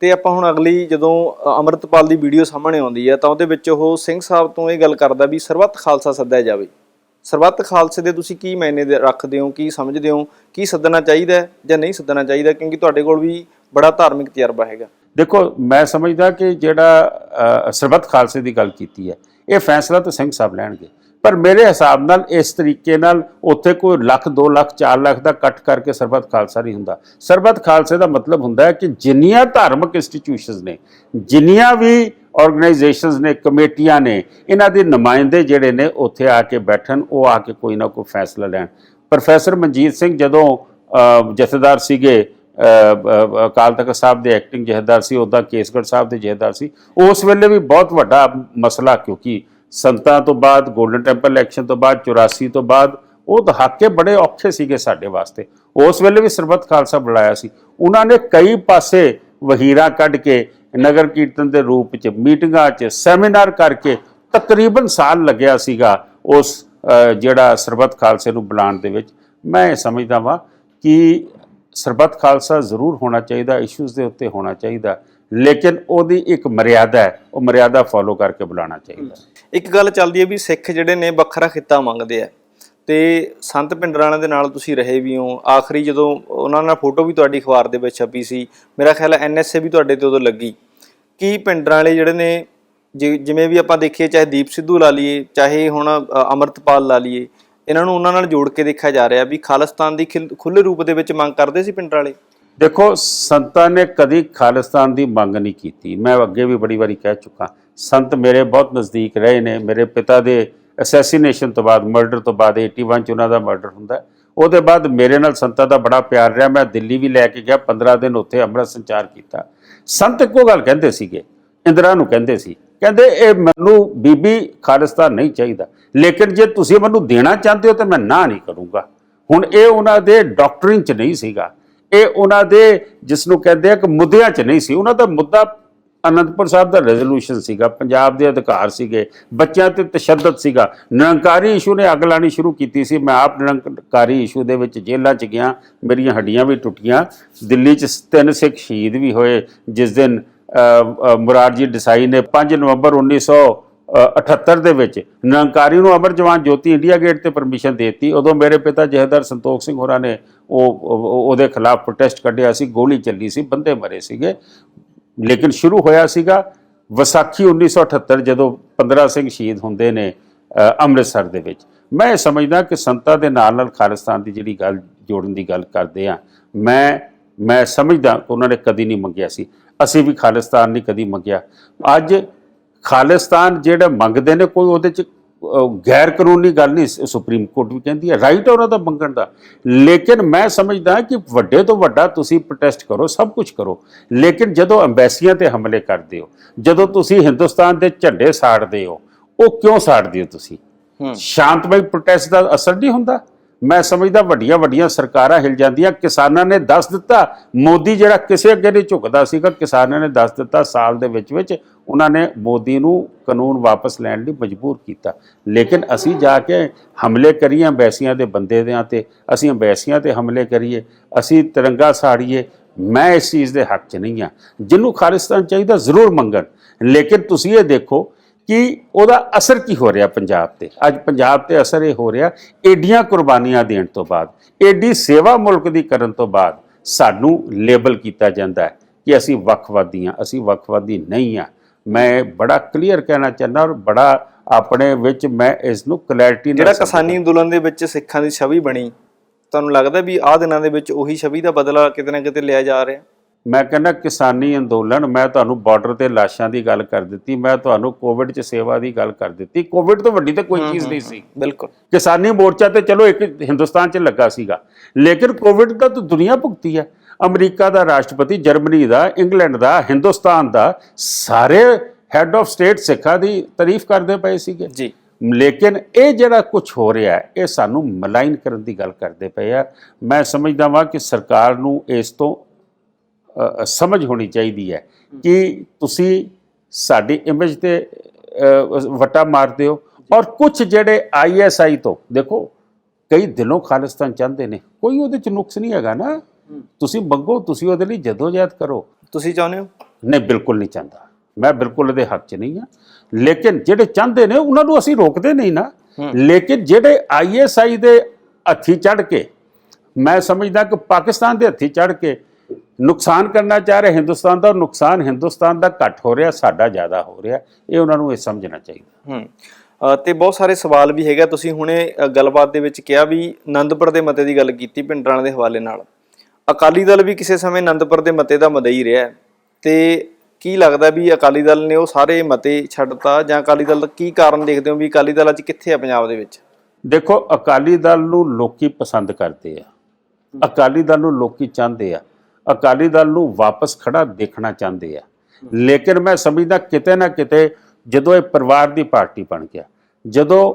ਤੇ ਆਪਾਂ ਹੁਣ ਅਗਲੀ ਜਦੋਂ ਅੰਮ੍ਰਿਤਪਾਲ ਦੀ ਵੀਡੀਓ ਸਾਹਮਣੇ ਆਉਂਦੀ ਹੈ ਤਾਂ ਉਹਦੇ ਵਿੱਚ ਉਹ ਸਿੰਘ ਸਾਹਿਬ ਤੋਂ ਇਹ ਗੱਲ ਕਰਦਾ ਵੀ ਸਰਬੱਤ ਖਾਲਸਾ ਸੱਦਿਆ ਜਾਵੇ। ਸਰਬੱਤ ਖਾਲਸੇ ਦੇ ਤੁਸੀਂ ਕੀ ਮਾਇਨੇ ਰੱਖਦੇ ਹੋ, ਕੀ ਸਮਝਦੇ ਹੋ, ਕੀ ਸੱਦਣਾ ਚਾਹੀਦਾ ਜਾਂ ਨਹੀਂ ਸੱਦਣਾ ਚਾਹੀਦਾ, ਕਿਉਂਕਿ ਤੁਹਾਡੇ ਕੋਲ ਵੀ ਬੜਾ ਧਾਰਮਿਕ ਤਜਰਬਾ ਹੈਗਾ। ਦੇਖੋ ਮੈਂ ਸਮਝਦਾ ਕਿ ਜਿਹੜਾ ਸਰਬੱਤ ਖਾਲਸੇ ਦੀ ਗੱਲ ਕੀਤੀ ਹੈ ਇਹ ਫੈਸਲਾ ਤਾਂ ਸਿੰਘ ਸਾਹਿਬ ਲੈਣਗੇ, ਪਰ ਮੇਰੇ ਹਿਸਾਬ ਨਾਲ ਇਸ ਤਰੀਕੇ ਨਾਲ ਉੱਥੇ ਕੋਈ ਲੱਖ 2 ਲੱਖ 4 ਲੱਖ ਦਾ ਕੱਟ ਕਰਕੇ ਸਰਬੱਤ ਖਾਲਸਾ ਨਹੀਂ ਹੁੰਦਾ। ਸਰਬੱਤ ਖਾਲਸੇ ਦਾ ਮਤਲਬ ਹੁੰਦਾ ਹੈ ਕਿ ਜਿੰਨੀਆਂ ਧਾਰਮਿਕ ਇੰਸਟੀਟਿਊਸ਼ਨਸ ਨੇ, ਜਿੰਨੀਆਂ ਵੀ ਆਰਗੇਨਾਈਜੇਸ਼ਨਸ ਨੇ, ਕਮੇਟੀਆਂ ਨੇ, ਇਹਨਾਂ ਦੇ ਨੁਮਾਇੰਦੇ ਜਿਹੜੇ ਨੇ ਉੱਥੇ ਆ ਕੇ ਬੈਠਣ, ਉਹ ਆ ਕੇ ਕੋਈ ਨਾ ਕੋਈ ਫੈਸਲਾ ਲੈਣ। ਪ੍ਰੋਫੈਸਰ ਮਨਜੀਤ ਸਿੰਘ ਜਦੋਂ ਜਥੇਦਾਰ ਸੀਗੇ, ਅਕਾਲ ਤਖਤ ਸਾਹਿਬ ਦੇ ਐਕਟਿੰਗ ਜਥੇਦਾਰ ਸੀ, ਉੱਦਾਂ ਕੇਸਗੜ੍ਹ ਸਾਹਿਬ ਦੇ ਜਥੇਦਾਰ ਸੀ, ਉਸ ਵੇਲੇ ਵੀ ਬਹੁਤ ਵੱਡਾ ਮਸਲਾ, ਕਿਉਂਕਿ ਸੰਤਾਂ ਤੋਂ ਬਾਅਦ ਗੋਲਡਨ ਟੈਂਪਲ ਇਲੈਕਸ਼ਨ ਤੋਂ ਬਾਅਦ 84 ਤੋਂ ਬਾਅਦ ਉਹ ਦਹਾਕੇ ਬੜੇ ਔਖੇ ਸੀਗੇ ਸਾਡੇ ਵਾਸਤੇ। ਉਸ ਵੇਲੇ ਵੀ ਸਰਬੱਤ ਖਾਲਸਾ ਬੁਲਾਇਆ ਸੀ। ਉਹਨਾਂ ਨੇ ਕਈ ਪਾਸੇ ਵਹੀਰਾਂ ਕੱਢ ਕੇ ਨਗਰ ਕੀਰਤਨ ਦੇ ਰੂਪ 'ਚ, ਮੀਟਿੰਗਾਂ 'ਚ, ਸੈਮੀਨਾਰ ਕਰਕੇ ਤਕਰੀਬਨ ਸਾਲ ਲੱਗਿਆ ਸੀਗਾ ਉਸ ਜਿਹੜਾ ਸਰਬੱਤ ਖਾਲਸੇ ਨੂੰ ਬੁਲਾਉਣ ਦੇ ਵਿੱਚ। ਮੈਂ ਇਹ ਸਮਝਦਾ ਵਾਂ ਕਿ ਸਰਬੱਤ ਖਾਲਸਾ ਜ਼ਰੂਰ ਹੋਣਾ ਚਾਹੀਦਾ, ਇਸ਼ੂਜ਼ ਦੇ ਉੱਤੇ ਹੋਣਾ ਚਾਹੀਦਾ, ਲੇਕਿਨ ਉਹਦੀ ਇੱਕ ਮਰਿਆਦਾ ਹੈ, ਉਹ ਮਰਿਆਦਾ ਫੋਲੋ ਕਰਕੇ ਬੁਲਾਉਣਾ ਚਾਹੀਦਾ। ਇੱਕ ਗੱਲ ਚੱਲਦੀ ਹੈ ਵੀ ਸਿੱਖ ਜਿਹੜੇ ਨੇ ਵੱਖਰਾ ਖਿੱਤਾ ਮੰਗਦੇ ਆ, ਤੇ ਸੰਤ ਭਿੰਡਰਾਣਾ ਦੇ ਨਾਲ ਤੁਸੀਂ ਰਹੇ ਵੀ ਹੋ। ਆਖਰੀ ਜਦੋਂ ਉਹਨਾਂ ਨਾਲ ਫੋਟੋ ਵੀ ਤੁਹਾਡੀ ਅਖਬਾਰ ਦੇ ਵਿੱਚ ਛਪੀ ਸੀ, ਮੇਰਾ ਖਿਆਲ ਹੈ NSA ਵੀ ਤੁਹਾਡੇ ਤੇ ਉਦੋਂ ਲੱਗੀ। ਕੀ ਭਿੰਡਰਾਣੇ ਜਿਹੜੇ ਨੇ ਜਿਵੇਂ ਵੀ ਆਪਾਂ ਦੇਖੀਏ, ਚਾਹੇ ਦੀਪ ਸਿੱਧੂ ਲਾ ਲਈਏ, ਚਾਹੇ ਹੁਣ ਅੰਮ੍ਰਿਤਪਾਲ ਲਾ ਲਈਏ, ਇਹਨਾਂ ਨੂੰ ਉਹਨਾਂ ਨਾਲ ਜੋੜ ਕੇ ਦੇਖਿਆ ਜਾ ਰਿਹਾ ਵੀ ਖਾਲਿਸਤਾਨ ਦੀ ਖੁੱਲ੍ਹੇ ਰੂਪ ਦੇ ਵਿੱਚ ਮੰਗ ਕਰਦੇ ਸੀ ਭਿੰਡਰਾਣੇ? ਦੇਖੋ, ਸੰਤਾਂ ਨੇ ਕਦੀ ਖਾਲਿਸਤਾਨ ਦੀ ਮੰਗ ਨਹੀਂ ਕੀਤੀ। ਮੈਂ ਅੱਗੇ ਵੀ ਬੜੀ ਵਾਰੀ ਕਹਿ ਚੁੱਕਾ, ਸੰਤ ਮੇਰੇ ਬਹੁਤ ਨਜ਼ਦੀਕ ਰਹੇ ਨੇ। ਮੇਰੇ ਪਿਤਾ ਦੇ ਅਸੈਸੀਨੇਸ਼ਨ ਤੋਂ ਬਾਅਦ, ਮਰਡਰ ਤੋਂ ਬਾਅਦ 81 'ਚ ਉਹਨਾਂ ਦਾ ਮਰਡਰ ਹੁੰਦਾ, ਉਹਦੇ ਬਾਅਦ ਮੇਰੇ ਨਾਲ ਸੰਤਾਂ ਦਾ ਬੜਾ ਪਿਆਰ ਰਿਹਾ। ਮੈਂ ਦਿੱਲੀ ਵੀ ਲੈ ਕੇ ਗਿਆ, 15 ਦਿਨ ਉੱਥੇ ਅੰਮ੍ਰਿਤ ਸੰਚਾਰ ਕੀਤਾ। ਸੰਤ ਇੱਕੋ ਗੱਲ ਕਹਿੰਦੇ ਸੀਗੇ, ਇੰਦਰਾ ਨੂੰ ਕਹਿੰਦੇ ਸੀ, ਕਹਿੰਦੇ ਇਹ ਮੈਨੂੰ ਬੀਬੀ ਖਾਲਿਸਤਾਨ ਨਹੀਂ ਚਾਹੀਦਾ, ਲੇਕਿਨ ਜੇ ਤੁਸੀਂ ਮੈਨੂੰ ਦੇਣਾ ਚਾਹੁੰਦੇ ਹੋ ਤਾਂ ਮੈਂ ਨਾ ਨਹੀਂ ਕਰੂੰਗਾ। ਹੁਣ ਇਹ ਉਹਨਾਂ ਦੇ ਡਾਕਟਰਿਨ 'ਚ ਨਹੀਂ ਸੀਗਾ, ਇਹ ਉਹਨਾਂ ਦੇ ਜਿਸ ਨੂੰ ਕਹਿੰਦੇ ਆ ਕਿ ਮੁੱਦਿਆਂ 'ਚ ਨਹੀਂ ਸੀ। ਉਹਨਾਂ ਦਾ ਮੁੱਦਾ ਅਨੰਦਪੁਰ ਸਾਹਿਬ ਦਾ ਰੈਜ਼ੋਲੂਸ਼ਨ ਸੀਗਾ, ਪੰਜਾਬ ਦੇ ਅਧਿਕਾਰ ਸੀਗੇ, ਬੱਚਿਆਂ ਤੇ ਤਸ਼ੱਦਦ ਸੀਗਾ। ਨਿਰੰਕਾਰੀ ਇਸ਼ੂ ਨੇ ਅੱਗ ਲਾਣੀ ਸ਼ੁਰੂ ਕੀਤੀ ਸੀ। ਮੈਂ ਆਪ ਨਿਰੰਕਾਰੀ ਇਸ਼ੂ ਦੇ ਵਿੱਚ ਜੇਲ੍ਹਾਂ 'ਚ ਗਿਆ, ਮੇਰੀਆਂ ਹੱਡੀਆਂ ਵੀ ਟੁੱਟੀਆਂ। ਦਿੱਲੀ 'ਚ 3 ਸਿੱਖ ਸ਼ਹੀਦ ਵੀ ਹੋਏ, ਜਿਸ ਦਿਨ ਮੁਰਾਰਜੀ ਦੇਸਾਈ ਨੇ 5 ਨਵੰਬਰ 1978 ਦੇ ਵਿੱਚ ਨਿਰੰਕਾਰੀ ਨੂੰ ਅਮਰ ਜਵਾਨ ਜੋਤੀ ਇੰਡੀਆ ਗੇਟ ਤੇ ਪਰਮਿਸ਼ਨ ਦੇ ਦਿੱਤੀ। ਉਦੋਂ ਮੇਰੇ ਪਿਤਾ ਜਥੇਦਾਰ ਸੰਤੋਖ ਸਿੰਘ ਹੋਰਾਂ ਨੇ ਉਹਦੇ ਖਿਲਾਫ ਪ੍ਰੋਟੈਸਟ ਕੱਢਿਆ ਸੀ, ਗੋਲੀ ਚੱਲੀ ਸੀ, ਬੰਦੇ ਮਰੇ ਸੀਗੇ। ਲੇਕਿਨ ਸ਼ੁਰੂ ਹੋਇਆ ਸੀਗਾ ਵਿਸਾਖੀ 1978 ਜਦੋਂ 15 ਸਿੰਘ ਸ਼ਹੀਦ ਹੁੰਦੇ ਨੇ ਅੰਮ੍ਰਿਤਸਰ ਦੇ ਵਿੱਚ। ਮੈਂ ਇਹ ਸਮਝਦਾ ਕਿ ਸੰਤਾਂ ਦੇ ਨਾਲ ਖਾਲਿਸਤਾਨ ਦੀ ਜਿਹੜੀ ਗੱਲ ਜੋੜਨ ਦੀ ਗੱਲ ਕਰਦੇ ਆ, ਮੈਂ ਸਮਝਦਾ ਉਹਨਾਂ ਨੇ ਕਦੀ ਨਹੀਂ ਮੰਗਿਆ ਸੀ। ਅਸੀਂ ਵੀ ਖਾਲਿਸਤਾਨ ਨਹੀਂ ਕਦੀ ਮੰਗਿਆ। ਅੱਜ ਖਾਲਿਸਤਾਨ ਜਿਹੜਾ ਮੰਗਦੇ ਨੇ, ਕੋਈ ਉਹਦੇ 'ਚ ਗੈਰ ਕਾਨੂੰਨੀ ਗੱਲ ਨਹੀਂ। ਸੁਪਰੀਮ ਕੋਰਟ ਵੀ ਕਹਿੰਦੀ ਹੈ ਰਾਈਟ ਹੈ ਉਹਨਾਂ ਦਾ ਮੰਗਣ ਦਾ। ਲੇਕਿਨ ਮੈਂ ਸਮਝਦਾ ਕਿ ਵੱਡੇ ਤੋਂ ਵੱਡਾ ਤੁਸੀਂ ਪ੍ਰੋਟੈਸਟ ਕਰੋ, ਸਭ ਕੁਝ ਕਰੋ, ਲੇਕਿਨ ਜਦੋਂ ਅੰਬੈਸੀਆਂ ਤੇ ਹਮਲੇ ਕਰਦੇ ਹੋ, ਜਦੋਂ ਤੁਸੀਂ ਹਿੰਦੁਸਤਾਨ ਦੇ ਝੰਡੇ ਸਾੜਦੇ ਹੋ, ਉਹ ਕਿਉਂ ਸਾੜਦੇ ਹੋ ਤੁਸੀਂ? ਸ਼ਾਂਤਮਈ ਪ੍ਰੋਟੈਸਟ ਦਾ ਅਸਰ ਨਹੀਂ ਹੁੰਦਾ? ਮੈਂ ਸਮਝਦਾ ਵੱਡੀਆਂ ਵੱਡੀਆਂ ਸਰਕਾਰਾਂ ਹਿਲ ਜਾਂਦੀਆਂ। ਕਿਸਾਨਾਂ ਨੇ ਦੱਸ ਦਿੱਤਾ, ਮੋਦੀ ਜਿਹੜਾ ਕਿਸੇ ਅੱਗੇ ਨਹੀਂ ਝੁਕਦਾ ਸੀਗਾ, ਕਿਸਾਨਾਂ ਨੇ ਦੱਸ ਦਿੱਤਾ, ਸਾਲ ਦੇ ਵਿੱਚ ਉਹਨਾਂ ਨੇ ਮੋਦੀ ਨੂੰ ਕਾਨੂੰਨ ਵਾਪਸ ਲੈਣ ਲਈ ਮਜਬੂਰ ਕੀਤਾ। ਲੇਕਿਨ ਅਸੀਂ ਜਾ ਕੇ ਹਮਲੇ ਕਰੀਏ ਅੰਬੈਸੀਆਂ ਦੇ ਬੰਦੇ ਦਿਆਂ ਤੇ, ਅਸੀਂ ਅੰਬੈਸੀਆਂ ਤੇ ਹਮਲੇ ਕਰੀਏ, ਅਸੀਂ ਤਿਰੰਗਾ ਸਾੜੀਏ, ਮੈਂ ਇਸ ਚੀਜ਼ ਦੇ ਹੱਕ 'ਚ ਨਹੀਂ ਹਾਂ। ਜਿਹਨੂੰ ਖਾਲਿਸਤਾਨ ਚਾਹੀਦਾ ਜ਼ਰੂਰ ਮੰਗਣ, ਲੇਕਿਨ ਤੁਸੀਂ ਇਹ ਦੇਖੋ ਕਿ ਉਹਦਾ ਅਸਰ ਕੀ ਹੋ ਰਿਹਾ ਪੰਜਾਬ ਤੇ। ਅੱਜ ਪੰਜਾਬ ਤੇ ਅਸਰ ਇਹ ਹੋ ਰਿਹਾ, ਏਡੀਆਂ ਕੁਰਬਾਨੀਆਂ ਦੇਣ ਤੋਂ ਬਾਅਦ, ਏਡੀ ਸੇਵਾ ਮੁਲਕ ਦੀ ਕਰਨ ਤੋਂ ਬਾਅਦ ਸਾਨੂੰ ਲੇਬਲ ਕੀਤਾ ਜਾਂਦਾ ਹੈ ਕਿ ਅਸੀਂ ਵੱਖਵਾਦੀ ਹਾਂ। ਅਸੀਂ ਵੱਖਵਾਦੀ ਨਹੀਂ ਹਾਂ। ਮੈਂ ਬੜਾ ਕਲੀਅਰ ਕਹਿਣਾ ਚਾਹੁੰਦਾ, ਔਰ ਬੜਾ ਆਪਣੇ ਵਿੱਚ ਮੈਂ ਇਸ ਨੂੰ ਕਲੈਰਿਟੀ ਨਾਲ, ਜਿਹੜਾ ਕਿਸਾਨੀ ਅੰਦੋਲਨ ਦੇ ਵਿੱਚ ਸਿੱਖਾਂ ਦੀ ਛਵੀ ਬਣੀ, ਤੁਹਾਨੂੰ ਲੱਗਦਾ ਵੀ ਆਹ ਦਿਨਾਂ ਦੇ ਵਿੱਚ ਉਹੀ ਛਵੀ ਦਾ ਬਦਲਾ ਕਿਤੇ ਨਾ ਕਿਤੇ ਲਿਆ ਜਾ ਰਿਹਾ? ਮੈਂ ਕਹਿੰਦਾ ਕਿਸਾਨੀ ਅੰਦੋਲਨ, ਮੈਂ ਤੁਹਾਨੂੰ ਬਾਰਡਰ ਤੇ ਲਾਸ਼ਾਂ ਦੀ ਗੱਲ ਕਰ ਦਿੱਤੀ, ਮੈਂ ਤੁਹਾਨੂੰ ਕੋਵਿਡ 'ਚ ਸੇਵਾ ਦੀ ਗੱਲ ਕਰ ਦਿੱਤੀ। ਕੋਵਿਡ ਤੋਂ ਵੱਡੀ ਤਾਂ ਕੋਈ ਚੀਜ਼ ਨਹੀਂ ਸੀ। ਬਿਲਕੁਲ। ਕਿਸਾਨੀ ਮੋਰਚਾ ਤੇ ਚਲੋ ਇੱਕ ਹਿੰਦੁਸਤਾਨ 'ਚ ਲੱਗਾ ਸੀਗਾ, ਲੇਕਿਨ ਕੋਵਿਡ ਦਾ ਤਾਂ ਦੁਨੀਆ ਭੁਗਤੀ ਹੈ। ਅਮਰੀਕਾ ਦਾ ਰਾਸ਼ਟਰਪਤੀ, ਜਰਮਨੀ ਦਾ, ਇੰਗਲੈਂਡ ਦਾ, ਹਿੰਦੁਸਤਾਨ ਦਾ, ਸਾਰੇ ਹੈੱਡ ਆਫ ਸਟੇਟ ਸਿੱਖਾਂ ਦੀ ਤਾਰੀਫ ਕਰਦੇ ਪਏ ਸੀਗੇ ਜੀ। ਲੇਕਿਨ ਇਹ ਜਿਹੜਾ ਕੁਝ ਹੋ ਰਿਹਾ ਇਹ ਸਾਨੂੰ ਮਲਾਈਨ ਕਰਨ ਦੀ ਗੱਲ ਕਰਦੇ ਪਏ ਆ। ਮੈਂ ਸਮਝਦਾ ਵਾਂ ਕਿ ਸਰਕਾਰ ਨੂੰ ਇਸ ਤੋਂ ਸਮਝ ਹੋਣੀ ਚਾਹੀਦੀ ਹੈ ਕਿ ਤੁਸੀਂ ਸਾਡੀ ਇਮੇਜ ਤੇ ਵਟਾ ਮਾਰਦੇ ਹੋ। ਔਰ ਕੁਝ ਜਿਹੜੇ ISI ਤੋਂ ਦੇਖੋ, ਕਈ ਦਿਲੋਂ ਖਾਲਿਸਤਾਨ ਚਾਹੁੰਦੇ ਨੇ, ਕੋਈ ਉਹਦੇ 'ਚ ਨੁਕਸ ਨਹੀਂ ਹੈਗਾ ਨਾ। ਤੁਸੀਂ ਮੰਗੋ, ਤੁਸੀਂ ਉਹਦੇ ਲਈ ਜਦੋਜਹਿਦ ਕਰੋ। ਤੁਸੀਂ ਚਾਹੁੰਦੇ ਹੋ? ਨਹੀਂ, ਬਿਲਕੁਲ ਨਹੀਂ ਚਾਹੁੰਦਾ ਮੈਂ, ਬਿਲਕੁਲ ਇਹਦੇ ਹੱਕ 'ਚ ਨਹੀਂ ਹਾਂ। ਲੇਕਿਨ ਜਿਹੜੇ ਚਾਹੁੰਦੇ ਨੇ ਉਹਨਾਂ ਨੂੰ ਅਸੀਂ ਰੋਕਦੇ ਨਹੀਂ ਨਾ। ਲੇਕਿਨ ਜਿਹੜੇ ISI ਦੇ ਹੱਥੀ ਚੜ੍ਹ ਕੇ, ਮੈਂ ਸਮਝਦਾ ਕਿ ਪਾਕਿਸਤਾਨ ਦੇ ਹੱਥੀ ਚੜ੍ਹ ਕੇ ਨੁਕਸਾਨ ਕਰਨਾ ਚਾਹ ਰਹੇ ਹਿੰਦੁਸਤਾਨ ਦਾ, ਨੁਕਸਾਨ ਹਿੰਦੁਸਤਾਨ ਦਾ ਘੱਟ ਹੋ ਰਿਹਾ, ਸਾਡਾ ਜ਼ਿਆਦਾ ਹੋ ਰਿਹਾ। ਇਹ ਉਹਨਾਂ ਨੂੰ ਇਹ ਸਮਝਣਾ ਚਾਹੀਦਾ। ਤੇ ਬਹੁਤ ਸਾਰੇ ਸਵਾਲ ਵੀ ਹੈਗਾ। ਤੁਸੀਂ ਹੁਣੇ ਗੱਲਬਾਤ ਦੇ ਵਿੱਚ ਕਿਹਾ ਵੀ ਆਨੰਦਪੁਰ ਦੇ ਮਤੇ ਦੀ ਗੱਲ ਕੀਤੀ ਭਿੰਡਰਾਂ ਦੇ ਹਵਾਲੇ ਨਾਲ। ਅਕਾਲੀ ਦਲ ਵੀ ਕਿਸੇ ਸਮੇਂ ਆਨੰਦਪੁਰ ਦੇ ਮਤੇ ਦਾ ਮਦਈ ਰਿਹਾ, ਤੇ ਕੀ ਲੱਗਦਾ ਵੀ ਅਕਾਲੀ ਦਲ ਨੇ ਉਹ ਸਾਰੇ ਮਤੇ ਛੱਡਤਾ, ਜਾਂ ਅਕਾਲੀ ਦਲ ਦਾ ਕੀ ਕਾਰਨ ਦੇਖਦੇ ਹੋ ਵੀ ਅਕਾਲੀ ਦਲ ਅੱਜ ਕਿੱਥੇ ਆ ਪੰਜਾਬ ਦੇ ਵਿੱਚ? ਦੇਖੋ, ਅਕਾਲੀ ਦਲ ਨੂੰ ਲੋਕੀ ਪਸੰਦ ਕਰਦੇ ਆ, ਅਕਾਲੀ ਦਲ ਨੂੰ ਲੋਕੀ ਚਾਹੁੰਦੇ ਆ, ਅਕਾਲੀ ਦਲ ਨੂੰ ਵਾਪਸ ਖੜਾ ਦੇਖਣਾ ਚਾਹੁੰਦੇ ਆ। ਲੇਕਿਨ ਮੈਂ ਸਮਝਦਾ ਕਿਤੇ ਨਾ ਕਿਤੇ ਜਦੋਂ ਇਹ ਪਰਿਵਾਰ ਦੀ ਪਾਰਟੀ ਬਣ ਗਿਆ, ਜਦੋਂ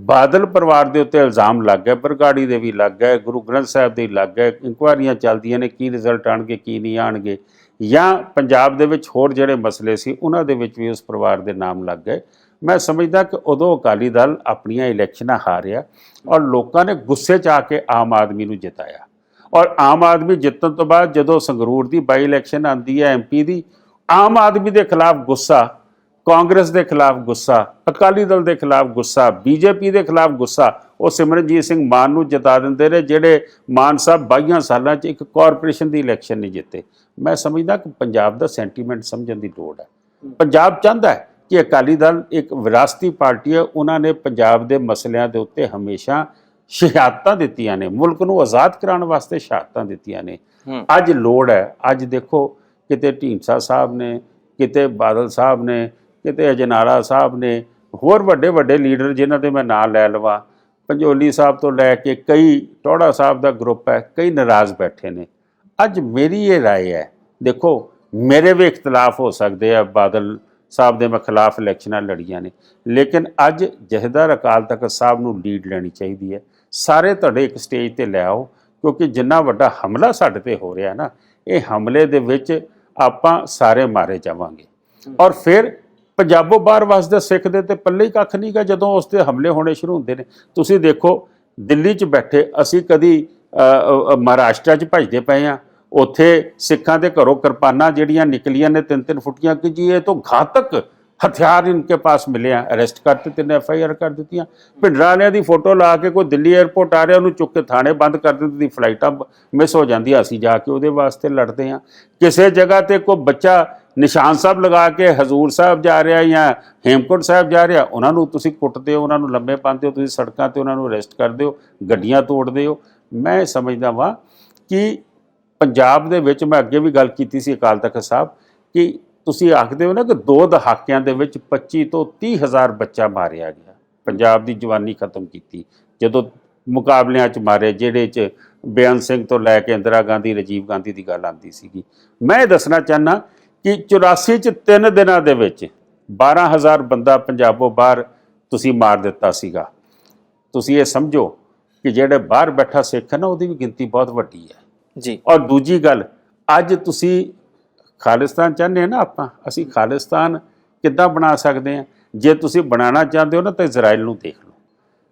ਬਾਦਲ ਪਰਿਵਾਰ ਦੇ ਉੱਤੇ ਇਲਜ਼ਾਮ ਲੱਗ ਗਏ, ਬਰਗਾੜੀ ਦੇ ਵੀ ਲੱਗ ਗਏ, ਗੁਰੂ ਗ੍ਰੰਥ ਸਾਹਿਬ ਦੇ ਲੱਗ ਗਏ, ਇਨਕੁਆਇਰੀਆਂ ਚੱਲਦੀਆਂ ਨੇ, ਕੀ ਰਿਜ਼ਲਟ ਆਉਣਗੇ ਕੀ ਨਹੀਂ ਆਉਣਗੇ, ਜਾਂ ਪੰਜਾਬ ਦੇ ਵਿੱਚ ਹੋਰ ਜਿਹੜੇ ਮਸਲੇ ਸੀ ਉਹਨਾਂ ਦੇ ਵਿੱਚ ਵੀ ਉਸ ਪਰਿਵਾਰ ਦੇ ਨਾਮ ਲੱਗ ਗਏ, ਮੈਂ ਸਮਝਦਾ ਕਿ ਉਦੋਂ ਅਕਾਲੀ ਦਲ ਆਪਣੀਆਂ ਇਲੈਕਸ਼ਨਾਂ ਹਾਰਿਆ ਔਰ ਲੋਕਾਂ ਨੇ ਗੁੱਸੇ 'ਚ ਆ ਕੇ ਆਮ ਆਦਮੀ ਨੂੰ ਜਿਤਾਇਆ। ਔਰ ਆਮ ਆਦਮੀ ਜਿੱਤਣ ਤੋਂ ਬਾਅਦ ਜਦੋਂ ਸੰਗਰੂਰ ਦੀ ਬਾਈ ਇਲੈਕਸ਼ਨ ਆਉਂਦੀ ਹੈ MP ਦੀ, ਆਮ ਆਦਮੀ ਦੇ ਖਿਲਾਫ ਗੁੱਸਾ, ਕਾਂਗਰਸ ਦੇ ਖਿਲਾਫ ਗੁੱਸਾ, ਅਕਾਲੀ ਦਲ ਦੇ ਖਿਲਾਫ ਗੁੱਸਾ, BJP ਦੇ ਖਿਲਾਫ ਗੁੱਸਾ, ਉਹ ਸਿਮਰਨਜੀਤ ਸਿੰਘ ਮਾਨ ਨੂੰ ਜਿਤਾ ਦਿੰਦੇ ਨੇ, ਜਿਹੜੇ ਮਾਨ ਸਾਹਿਬ 22 ਸਾਲਾਂ 'ਚ ਇੱਕ ਕਾਰਪੋਰੇਸ਼ਨ ਦੀ ਇਲੈਕਸ਼ਨ ਨਹੀਂ ਜਿੱਤੇ। ਮੈਂ ਸਮਝਦਾ ਕਿ ਪੰਜਾਬ ਦਾ ਸੈਂਟੀਮੈਂਟ ਸਮਝਣ ਦੀ ਲੋੜ ਹੈ। ਪੰਜਾਬ ਚਾਹੁੰਦਾ ਹੈ ਕਿ ਅਕਾਲੀ ਦਲ ਇੱਕ ਵਿਰਾਸਤੀ ਪਾਰਟੀ ਹੈ, ਉਹਨਾਂ ਨੇ ਪੰਜਾਬ ਦੇ ਮਸਲਿਆਂ ਦੇ ਉੱਤੇ ਹਮੇਸ਼ਾ ਸ਼ਹਾਦਤਾਂ ਦਿੱਤੀਆਂ ਨੇ, ਮੁਲਕ ਨੂੰ ਆਜ਼ਾਦ ਕਰਾਉਣ ਵਾਸਤੇ ਸ਼ਹਾਦਤਾਂ ਦਿੱਤੀਆਂ ਨੇ। ਅੱਜ ਲੋੜ ਹੈ, ਅੱਜ ਦੇਖੋ ਕਿਤੇ ਢੀਂਡਸਾ ਸਾਹਿਬ ਨੇ, ਕਿਤੇ ਬਾਦਲ ਸਾਹਿਬ ਨੇ, ਕਿਤੇ ਅਜਨਾਲਾ ਸਾਹਿਬ ਨੇ, ਹੋਰ ਵੱਡੇ ਵੱਡੇ ਲੀਡਰ ਜਿਨ੍ਹਾਂ ਦੇ ਮੈਂ ਨਾਂ ਲੈ ਲਵਾਂ, ਪੰਜੋਲੀ ਸਾਹਿਬ ਤੋਂ ਲੈ ਕੇ ਕਈ, ਟੌੜਾ ਸਾਹਿਬ ਦਾ ਗਰੁੱਪ ਹੈ, ਕਈ ਨਾਰਾਜ਼ ਬੈਠੇ ਨੇ। ਅੱਜ ਮੇਰੀ ਇਹ ਰਾਏ ਹੈ, ਦੇਖੋ ਮੇਰੇ ਵੀ ਇਖਤਲਾਫ ਹੋ ਸਕਦੇ ਆ, ਬਾਦਲ ਸਾਹਿਬ ਦੇ ਮੈਂ ਖਿਲਾਫ ਇਲੈਕਸ਼ਨਾਂ ਲੜੀਆਂ ਨੇ, ਲੇਕਿਨ ਅੱਜ ਜਥੇਦਾਰ ਅਕਾਲ ਤਖਤ ਸਾਹਿਬ ਨੂੰ ਲੀਡ ਲੈਣੀ ਚਾਹੀਦੀ ਹੈ। ਸਾਰੇ ਤੁਹਾਡੇ ਇੱਕ ਸਟੇਜ ਤੇ ਲੈ ਆਓ, ਕਿਉਂਕਿ ਜਿੰਨਾ ਵੱਡਾ ਹਮਲਾ ਸਾਡੇ ਤੇ ਹੋ ਰਿਹਾ ਨਾ, ਇਹ ਹਮਲੇ ਦੇ ਵਿੱਚ ਆਪਾਂ ਸਾਰੇ ਮਾਰੇ ਜਾਵਾਂਗੇ। ਔਰ ਫਿਰ ਪੰਜਾਬੋਂ ਬਾਹਰ ਵਸਦੇ ਸਿੱਖ ਦੇ ਤੇ ਪੱਲੇ ਹੀ ਕੱਖ ਨਹੀਂ ਗਾ ਜਦੋਂ ਉਸ ਤੇ ਹਮਲੇ ਹੋਣੇ ਸ਼ੁਰੂ ਹੁੰਦੇ ਨੇ। ਤੁਸੀਂ ਦੇਖੋ ਦਿੱਲੀ 'ਚ ਬੈਠੇ ਅਸੀਂ ਕਦੀ ਮਹਾਰਾਸ਼ਟਰ 'ਚ ਭਜਦੇ ਪਏ ਹਾਂ, ਉੱਥੇ ਸਿੱਖਾਂ ਦੇ ਘਰੋਂ ਕਿਰਪਾਨਾਂ ਜਿਹੜੀਆਂ ਨਿਕਲੀਆਂ ਨੇ 3-3 ਫੁੱਟੀਆਂ ਕਿ ਜੀ ਇਹ ਤੋਂ ਘਾਤਕ ਹਥਿਆਰ ਇਨਕੇ ਪਾਸ ਮਿਲੇ ਆ, ਅਰੈਸਟ ਕਰਤੇ, 3 FIR ਕਰ ਦਿੱਤੀਆਂ। ਭਿੰਡਰਾਂ ਵਾਲਿਆਂ ਦੀ ਫੋਟੋ ਲਾ ਕੇ ਕੋਈ ਦਿੱਲੀ 에ਅਰਪੋਰਟ ਆ ਰਿਹਾ, ਉਹਨੂੰ ਚੁੱਕ ਕੇ ਥਾਣੇ ਬੰਦ ਕਰ ਦਿੰਦੀ, ਫਲਾਈਟਾਂ ਮਿਸ ਹੋ ਜਾਂਦੀਆਂ, ਅਸੀਂ ਜਾ ਕੇ ਉਹਦੇ ਵਾਸਤੇ ਲੜਦੇ ਹਾਂ। ਕਿਸੇ ਜਗ੍ਹਾ ਤੇ ਕੋਈ ਬੱਚਾ ਨਿਸ਼ਾਨ ਸਾਹਿਬ ਲਗਾ ਕੇ ਹਜ਼ੂਰ ਸਾਹਿਬ ਜਾ ਰਿਹਾ ਜਾਂ ਹੇਮਕੁੰਟ ਸਾਹਿਬ ਜਾ ਰਿਹਾ, ਉਹਨਾਂ ਨੂੰ ਤੁਸੀਂ ਕੁੱਟਦੇ ਹੋ, ਉਹਨਾਂ ਨੂੰ ਲੰਮੇ ਪਾਉਂਦੇ ਹੋ, ਤੁਸੀਂ ਸੜਕਾਂ ਤੇ ਉਹਨਾਂ ਨੂੰ ਅਰੈਸਟ ਕਰਦੇ ਹੋ, ਗੱਡੀਆਂ ਤੋੜਦੇ ਹੋ। ਮੈਂ ਸਮਝਦਾ ਵਾਂ ਕਿ ਪੰਜਾਬ ਦੇ ਵਿੱਚ, ਮੈਂ ਅੱਗੇ ਵੀ ਗੱਲ ਕੀਤੀ ਸੀ ਅਕਾਲ ਤਖਤ ਸਾਹਿਬ, ਕਿ ਤੁਸੀਂ ਆਖਦੇ ਹੋ ਨਾ ਕਿ 2 ਦਹਾਕਿਆਂ ਦੇ ਵਿੱਚ 25 ਤੋਂ 30 ਹਜ਼ਾਰ ਬੱਚਾ ਮਾਰਿਆ ਗਿਆ, ਪੰਜਾਬ ਦੀ ਜਵਾਨੀ ਖਤਮ ਕੀਤੀ ਜਦੋਂ ਮੁਕਾਬਲਿਆਂ 'ਚ ਮਾਰੇ, ਜਿਹੜੇ 'ਚ ਬੇਅੰਤ ਸਿੰਘ ਤੋਂ ਲੈ ਕੇ ਇੰਦਰਾ ਗਾਂਧੀ, ਰਾਜੀਵ ਗਾਂਧੀ ਦੀ ਗੱਲ ਆਉਂਦੀ ਸੀਗੀ। ਮੈਂ ਇਹ ਦੱਸਣਾ ਚਾਹੁੰਦਾ ਕਿ 84 'ਚ 3 ਦਿਨਾਂ ਦੇ ਵਿੱਚ 12,000 ਬੰਦਾ ਪੰਜਾਬੋਂ ਬਾਹਰ ਤੁਸੀਂ ਮਾਰ ਦਿੱਤਾ ਸੀਗਾ। ਤੁਸੀਂ ਇਹ ਸਮਝੋ ਕਿ ਜਿਹੜੇ ਬਾਹਰ ਬੈਠਾ ਸਿੱਖ ਹੈ ਨਾ, ਉਹਦੀ ਵੀ ਗਿਣਤੀ ਬਹੁਤ ਵੱਡੀ ਹੈ ਜੀ। ਔਰ ਦੂਜੀ ਗੱਲ, ਅੱਜ ਤੁਸੀਂ ਖਾਲਿਸਤਾਨ ਚਾਹੁੰਦੇ ਆ ਨਾ, ਅਸੀਂ ਖਾਲਿਸਤਾਨ ਕਿੱਦਾਂ ਬਣਾ ਸਕਦੇ ਹਾਂ? ਜੇ ਤੁਸੀਂ ਬਣਾਉਣਾ ਚਾਹੁੰਦੇ ਹੋ ਨਾ ਤਾਂ ਇਜ਼ਰਾਈਲ ਨੂੰ ਦੇਖ ਲਓ।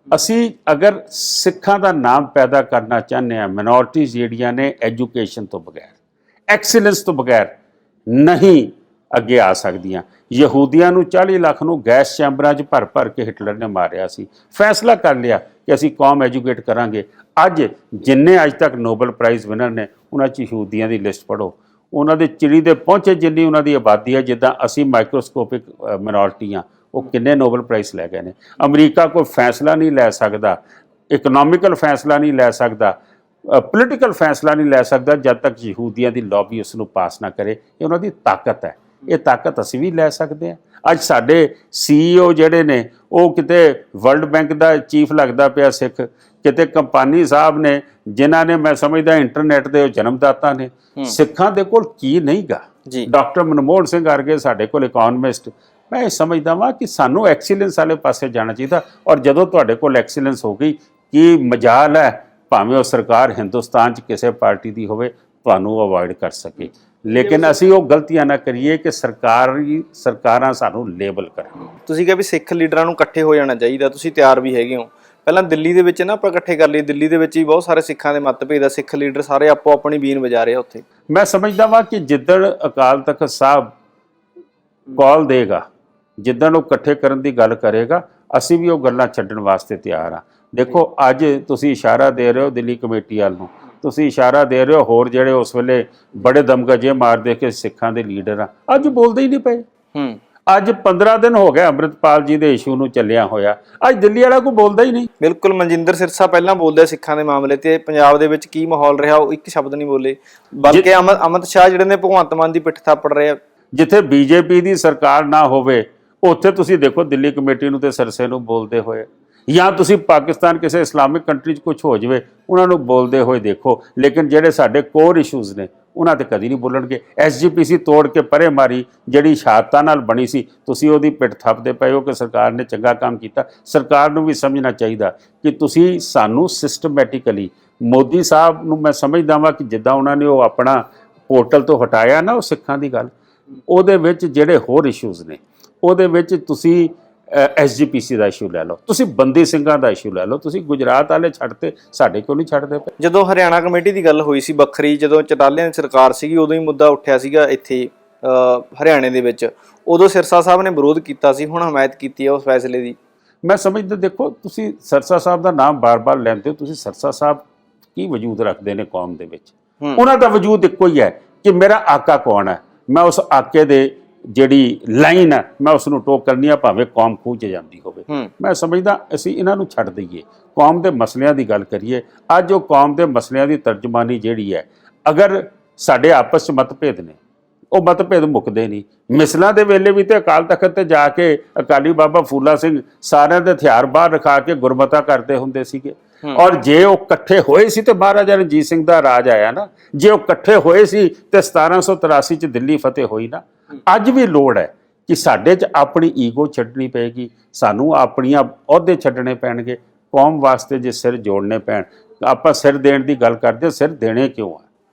ਅਸੀਂ ਅਗਰ ਸਿੱਖਾਂ ਦਾ ਨਾਮ ਪੈਦਾ ਕਰਨਾ ਚਾਹੁੰਦੇ ਹਾਂ, ਮਿਨੋਰਟੀਜ਼ ਜਿਹੜੀਆਂ ਨੇ ਐਜੂਕੇਸ਼ਨ ਤੋਂ ਬਗੈਰ, ਐਕਸੀਲੈਂਸ ਤੋਂ ਬਗੈਰ ਨਹੀਂ ਅੱਗੇ ਆ ਸਕਦੀਆਂ। ਯਹੂਦੀਆਂ ਨੂੰ 40 ਲੱਖ ਨੂੰ ਗੈਸ ਚੈਂਬਰਾਂ 'ਚ ਭਰ ਭਰ ਕੇ ਹਿਟਲਰ ਨੇ ਮਾਰਿਆ ਸੀ। ਫੈਸਲਾ ਕਰ ਲਿਆ ਕਿ ਅਸੀਂ ਕੌਮ ਐਜੂਕੇਟ ਕਰਾਂਗੇ। ਅੱਜ ਜਿੰਨੇ ਅੱਜ ਤੱਕ ਨੋਬਲ ਪ੍ਰਾਈਜ਼ ਵਿਨਰ ਨੇ, ਉਹਨਾਂ 'ਚ ਯਹੂਦੀਆਂ ਦੀ ਲਿਸਟ ਪੜ੍ਹੋ, ਉਹਨਾਂ ਦੇ ਚਿੜੀ ਦੇ ਪਹੁੰਚੇ ਜਿੰਨੀ ਉਹਨਾਂ ਦੀ ਆਬਾਦੀ ਹੈ, ਜਿੱਦਾਂ ਅਸੀਂ ਮਾਈਕਰੋਸਕੋਪਿਕ ਮਿਨੋਰਟੀ ਹਾਂ, ਉਹ ਕਿੰਨੇ ਨੋਬਲ ਪ੍ਰਾਈਜ਼ ਲੈ ਗਏ ਨੇ। ਅਮਰੀਕਾ ਕੋਈ ਫੈਸਲਾ ਨਹੀਂ ਲੈ ਸਕਦਾ ਇਕਨੋਮਿਕਲ ਫੈਸਲਾ ਨਹੀਂ ਲੈ ਸਕਦਾ, ਪੋਲੀਟੀਕਲ ਫੈਸਲਾ ਨਹੀਂ ਲੈ ਸਕਦਾ ਜਦ ਤੱਕ ਯਹੂਦੀਆਂ ਦੀ ਲੌਬੀ ਉਸ ਨੂੰ ਪਾਸ ਨਾ ਕਰੇ। ਇਹ ਉਹਨਾਂ ਦੀ ਤਾਕਤ ਹੈ। ਇਹ ਤਾਕਤ ਅਸੀਂ ਵੀ ਲੈ ਸਕਦੇ ਹਾਂ। ਅੱਜ ਸਾਡੇ CEO ਜਿਹੜੇ ਨੇ ਉਹ ਕਿਤੇ ਵਰਲਡ ਬੈਂਕ ਦਾ ਚੀਫ ਲੱਗਦਾ ਪਿਆ ਸਿੱਖ, ਕਿਤੇ ਕੰਪਾਨੀ ਸਾਹਿਬ ਨੇ ਜਿਨ੍ਹਾਂ ਨੇ ਮੈਂ ਸਮਝਦਾ ਇੰਟਰਨੈਟ ਦੇ ਜਨਮਦਾਤਾ ਨੇ। ਸਿੱਖਾਂ ਦੇ ਕੋਲ ਕੀ ਨਹੀਂਗਾ। ਡਾਕਟਰ ਮਨਮੋਹਨ ਸਿੰਘ ਵਰਗੇ ਸਾਡੇ ਕੋਲ ਇਕਨੋਮਿਸਟ। ਮੈਂ ਇਹ ਸਮਝਦਾ ਵਾਂ ਕਿ ਸਾਨੂੰ ਐਕਸੀਲੈਂਸ ਵਾਲੇ ਪਾਸੇ ਜਾਣਾ ਚਾਹੀਦਾ। ਔਰ ਜਦੋਂ ਤੁਹਾਡੇ ਕੋਲ ਐਕਸੀਲੈਂਸ ਹੋ ਗਈ, ਕੀ ਮਜਾਲ ਹੈ ਭਾਵੇਂ ਉਹ ਸਰਕਾਰ ਹਿੰਦੁਸਤਾਨ 'ਚ ਕਿਸੇ ਪਾਰਟੀ ਦੀ ਹੋਵੇ, ਤੁਹਾਨੂੰ ਅਵੋਇਡ ਕਰ ਸਕੇ। ਲੇਕਿਨ ਅਸੀਂ ਉਹ ਗਲਤੀਆਂ ਨਾ ਕਰੀਏ ਕਿ ਸਰਕਾਰਾਂ ਸਾਨੂੰ ਲੇਬਲ ਕਰਨ। ਤੁਸੀਂ ਕਿਹਾ ਵੀ ਸਿੱਖ ਲੀਡਰਾਂ ਨੂੰ ਇਕੱਠੇ ਹੋ ਜਾਣਾ ਚਾਹੀਦਾ, ਤੁਸੀਂ ਤਿਆਰ ਵੀ ਹੈਗੇ ਹੋ। ਪਹਿਲਾਂ ਦਿੱਲੀ ਦੇ ਵਿੱਚ ਨਾ ਆਪਾਂ ਇਕੱਠੇ ਕਰ ਲਈਏ, ਦਿੱਲੀ ਦੇ ਵਿੱਚ ਹੀ ਬਹੁਤ ਸਾਰੇ ਸਿੱਖਾਂ ਦੇ ਮਤਭੇਦ ਆ, ਸਿੱਖ ਲੀਡਰ ਸਾਰੇ ਆਪੋ ਆਪਣੀ ਬੀਨ ਵਜਾ ਰਹੇ ਆ ਉੱਥੇ। ਮੈਂ ਸਮਝਦਾ ਵਾਂ ਕਿ ਜਿੱਦਣ ਅਕਾਲ ਤਖਤ ਸਾਹਿਬ ਕਾਲ ਦੇਗਾ, ਜਿੱਦਣ ਉਹ ਇਕੱਠੇ ਕਰਨ ਦੀ ਗੱਲ ਕਰੇਗਾ, ਅਸੀਂ ਵੀ ਉਹ ਗੱਲਾਂ ਛੱਡਣ ਵਾਸਤੇ ਤਿਆਰ ਹਾਂ। ਦੇਖੋ ਅੱਜ ਤੁਸੀਂ ਇਸ਼ਾਰਾ ਦੇ ਰਹੇ ਹੋ ਦਿੱਲੀ ਕਮੇਟੀ ਵੱਲ ਨੂੰ, ਤੁਸੀਂ ਇਸ਼ਾਰਾ ਦੇ ਰਹੇ ਹੋ ਹੋਰ ਜਿਹੜੇ ਉਸ ਵੇਲੇ ਬੜੇ ਦਮਗਜੇ ਮਾਰਦੇ ਕਿ ਸਿੱਖਾਂ ਦੇ ਲੀਡਰ ਆ, ਅੱਜ ਬੋਲਦੇ ਹੀ ਨਹੀਂ ਪਏ। ਅੱਜ 15 ਦਿਨ ਹੋ ਗਏ ਅੰਮ੍ਰਿਤਪਾਲ ਜੀ ਦੇ ਇਸ਼ੂ ਨੂੰ ਚੱਲਿਆ ਹੋਇਆ, ਅੱਜ ਦਿੱਲੀ ਵਾਲਾ ਕੋਈ ਬੋਲਦਾ ਹੀ ਨਹੀਂ। ਬਿਲਕੁਲ, ਮਨਜਿੰਦਰ ਸਿਰਸਾ ਪਹਿਲਾਂ ਬੋਲਦੇ ਸਿੱਖਾਂ ਦੇ ਮਾਮਲੇ ਤੇ, ਪੰਜਾਬ ਦੇ ਵਿੱਚ ਕੀ ਮਾਹੌਲ ਰਿਹਾ ਉਹ ਇੱਕ ਸ਼ਬਦ ਨਹੀਂ ਬੋਲੇ। ਬਲਕਿ ਅਮਿਤ ਸ਼ਾਹ ਜਿਹੜੇ ਨੇ ਭਗਵੰਤ ਮਾਨ ਦੀ ਪਿੱਠ ਥਾਪੜ ਰਹੇ ਆ। ਜਿੱਥੇ BJP ਦੀ ਸਰਕਾਰ ਨਾ ਹੋਵੇ ਉੱਥੇ ਤੁਸੀਂ ਦੇਖੋ ਦਿੱਲੀ ਕਮੇਟੀ ਨੂੰ ਤੇ ਸਿਰਸੇ ਨੂੰ ਬੋਲਦੇ ਹੋਏ, ਜਾਂ ਤੁਸੀਂ ਪਾਕਿਸਤਾਨ ਕਿਸੇ ਇਸਲਾਮਿਕ ਕੰਟਰੀ 'ਚ ਕੁਝ ਹੋ ਜਾਵੇ ਉਹਨਾਂ ਨੂੰ ਬੋਲਦੇ ਹੋਏ ਦੇਖੋ। ਲੇਕਿਨ ਜਿਹੜੇ ਸਾਡੇ ਕੋਰ ਇਸ਼ੂਜ਼ ਨੇ ਉਹਨਾਂ ਤੇ ਕਦੀ ਨਹੀਂ ਬੋਲਣਗੇ। SGPC ਤੋੜ ਕੇ ਪਰੇ ਮਾਰੀ, ਜਿਹੜੀ ਸ਼ਹਾਦਤਾਂ ਨਾਲ ਬਣੀ ਸੀ, ਤੁਸੀਂ ਉਹਦੀ ਪਿੱਠ ਥੱਪਦੇ ਪਏ ਹੋ ਕਿ ਸਰਕਾਰ ਨੇ ਚੰਗਾ ਕੰਮ ਕੀਤਾ। ਸਰਕਾਰ ਨੂੰ ਵੀ ਸਮਝਣਾ ਚਾਹੀਦਾ ਕਿ ਤੁਸੀਂ ਸਾਨੂੰ ਸਿਸਟਮੈਟਿਕਲੀ, ਮੋਦੀ ਸਾਹਿਬ ਨੂੰ ਮੈਂ ਸਮਝਦਾ ਵਾਂ ਕਿ ਜਿੱਦਾਂ ਉਹਨਾਂ ਨੇ ਉਹ ਆਪਣਾ ਪੋਰਟਲ ਤੋਂ ਹਟਾਇਆ ਨਾ ਉਹ ਸਿੱਖਾਂ ਦੀ ਗੱਲ, ਉਹਦੇ ਵਿੱਚ ਜਿਹੜੇ ਹੋਰ ਇਸ਼ੂਜ਼ ਨੇ ਉਹਦੇ ਵਿੱਚ ਤੁਸੀਂ SGPC ਦਾ ਇਸ਼ੂ ਲੈ ਲਓ, ਤੁਸੀਂ ਬੰਦੀ ਸਿੰਘਾਂ ਦਾ ਇਸ਼ੂ ਲੈ ਲਓ, ਤੁਸੀਂ ਗੁਜਰਾਤ ਵਾਲੇ ਛੱਡਤੇ, ਸਾਡੇ ਕੋਲ ਨਹੀਂ ਛੱਡਦੇ ਪਏ। ਜਦੋਂ ਹਰਿਆਣਾ ਕਮੇਟੀ ਦੀ ਗੱਲ ਹੋਈ ਸੀ ਵੱਖਰੀ, ਜਦੋਂ ਚਟਾਲਿਆਂ ਦੀ ਸਰਕਾਰ ਸੀਗੀ, ਉਦੋਂ ਹੀ ਮੁੱਦਾ ਉੱਠਿਆ ਸੀਗਾ ਇੱਥੇ ਹਰਿਆਣੇ ਦੇ ਵਿੱਚ, ਉਦੋਂ ਸਿਰਸਾ ਸਾਹਿਬ ਨੇ ਵਿਰੋਧ ਕੀਤਾ ਸੀ, ਹੁਣ ਹਮਾਇਤ ਕੀਤੀ ਹੈ ਉਸ ਫੈਸਲੇ ਦੀ। ਮੈਂ ਸਮਝਦਾ, ਦੇਖੋ ਤੁਸੀਂ ਸਿਰਸਾ ਸਾਹਿਬ ਦਾ ਨਾਮ ਬਾਰ-ਬਾਰ ਲੈਂਦੇ ਹੋ, ਤੁਸੀਂ ਸਿਰਸਾ ਸਾਹਿਬ ਕੀ ਵਜੂਦ ਰੱਖਦੇ ਨੇ ਕੌਮ ਦੇ ਵਿੱਚ? ਉਹਨਾਂ ਦਾ ਵਜੂਦ ਇੱਕੋ ਹੀ ਹੈ ਕਿ ਮੇਰਾ ਆਕਾ ਕੌਣ ਹੈ, ਮੈਂ ਉਸ ਆਕੇ ਦੇ ਜਿਹੜੀ ਲਾਈਨ ਹੈ ਮੈਂ ਉਸ ਨੂੰ ਟੋਕ ਕਰਨੀ ਆ, ਭਾਵੇਂ ਕੌਮ ਖੂਹ 'ਚ ਜਾਂਦੀ ਹੋਵੇ। ਮੈਂ ਸਮਝਦਾ ਅਸੀਂ ਇਹਨਾਂ ਨੂੰ ਛੱਡ ਦਈਏ, ਕੌਮ ਦੇ ਮਸਲਿਆਂ ਦੀ ਗੱਲ ਕਰੀਏ। ਅੱਜ ਉਹ ਕੌਮ ਦੇ ਮਸਲਿਆਂ ਦੀ ਤਰਜਮਾਨੀ ਜਿਹੜੀ ਹੈ, ਅਗਰ ਸਾਡੇ ਆਪਸ 'ਚ ਮਤਭੇਦ ਨੇ, ਉਹ ਮਤਭੇਦ ਮੁੱਕਦੇ ਨਹੀਂ। ਮਿਸਲਾਂ ਦੇ ਵੇਲੇ ਵੀ ਤੇ ਅਕਾਲ ਤਖਤ ਤੇ ਜਾ ਕੇ ਅਕਾਲੀ ਬਾਬਾ ਫੂਲਾ ਸਿੰਘ ਸਾਰਿਆਂ ਦੇ ਹਥਿਆਰ ਬਾਹਰ ਰਖਾ ਕੇ ਗੁਰਮਤਾ ਕਰਦੇ ਹੁੰਦੇ ਸੀਗੇ। ਔਰ ਜੇ ਉਹ ਇਕੱਠੇ ਹੋਏ ਸੀ ਤੇ ਮਹਾਰਾਜਾ ਰਣਜੀਤ ਸਿੰਘ ਦਾ ਰਾਜ ਆਇਆ ਨਾ, ਜੇ ਉਹ ਇਕੱਠੇ ਹੋਏ ਸੀ ਤੇ 1783 'ਚ ਦਿੱਲੀ ਫਤਿਹ ਹੋਈ ਨਾ। ਅੱਜ ਵੀ ਲੋੜ ਹੈ ਕਿ ਸਾਡੇ 'ਚ ਆਪਣੀ ਈਗੋ ਛੱਡਣੀ ਪਏਗੀ, ਸਾਨੂੰ ਆਪਣੀਆਂ ਅਹੁਦੇ ਛੱਡਣੇ ਪੈਣਗੇ। ਕੌਮ ਵਾਸਤੇ ਜੇ ਸਿਰ ਜੋੜਨੇ ਪੈਣ, ਆਪਾਂ ਸਿਰ ਦੇਣ ਦੀ ਗੱਲ ਕਰਦੇ, ਸਿਰ ਦੇਣੇ ਕਿਉਂ ਆ?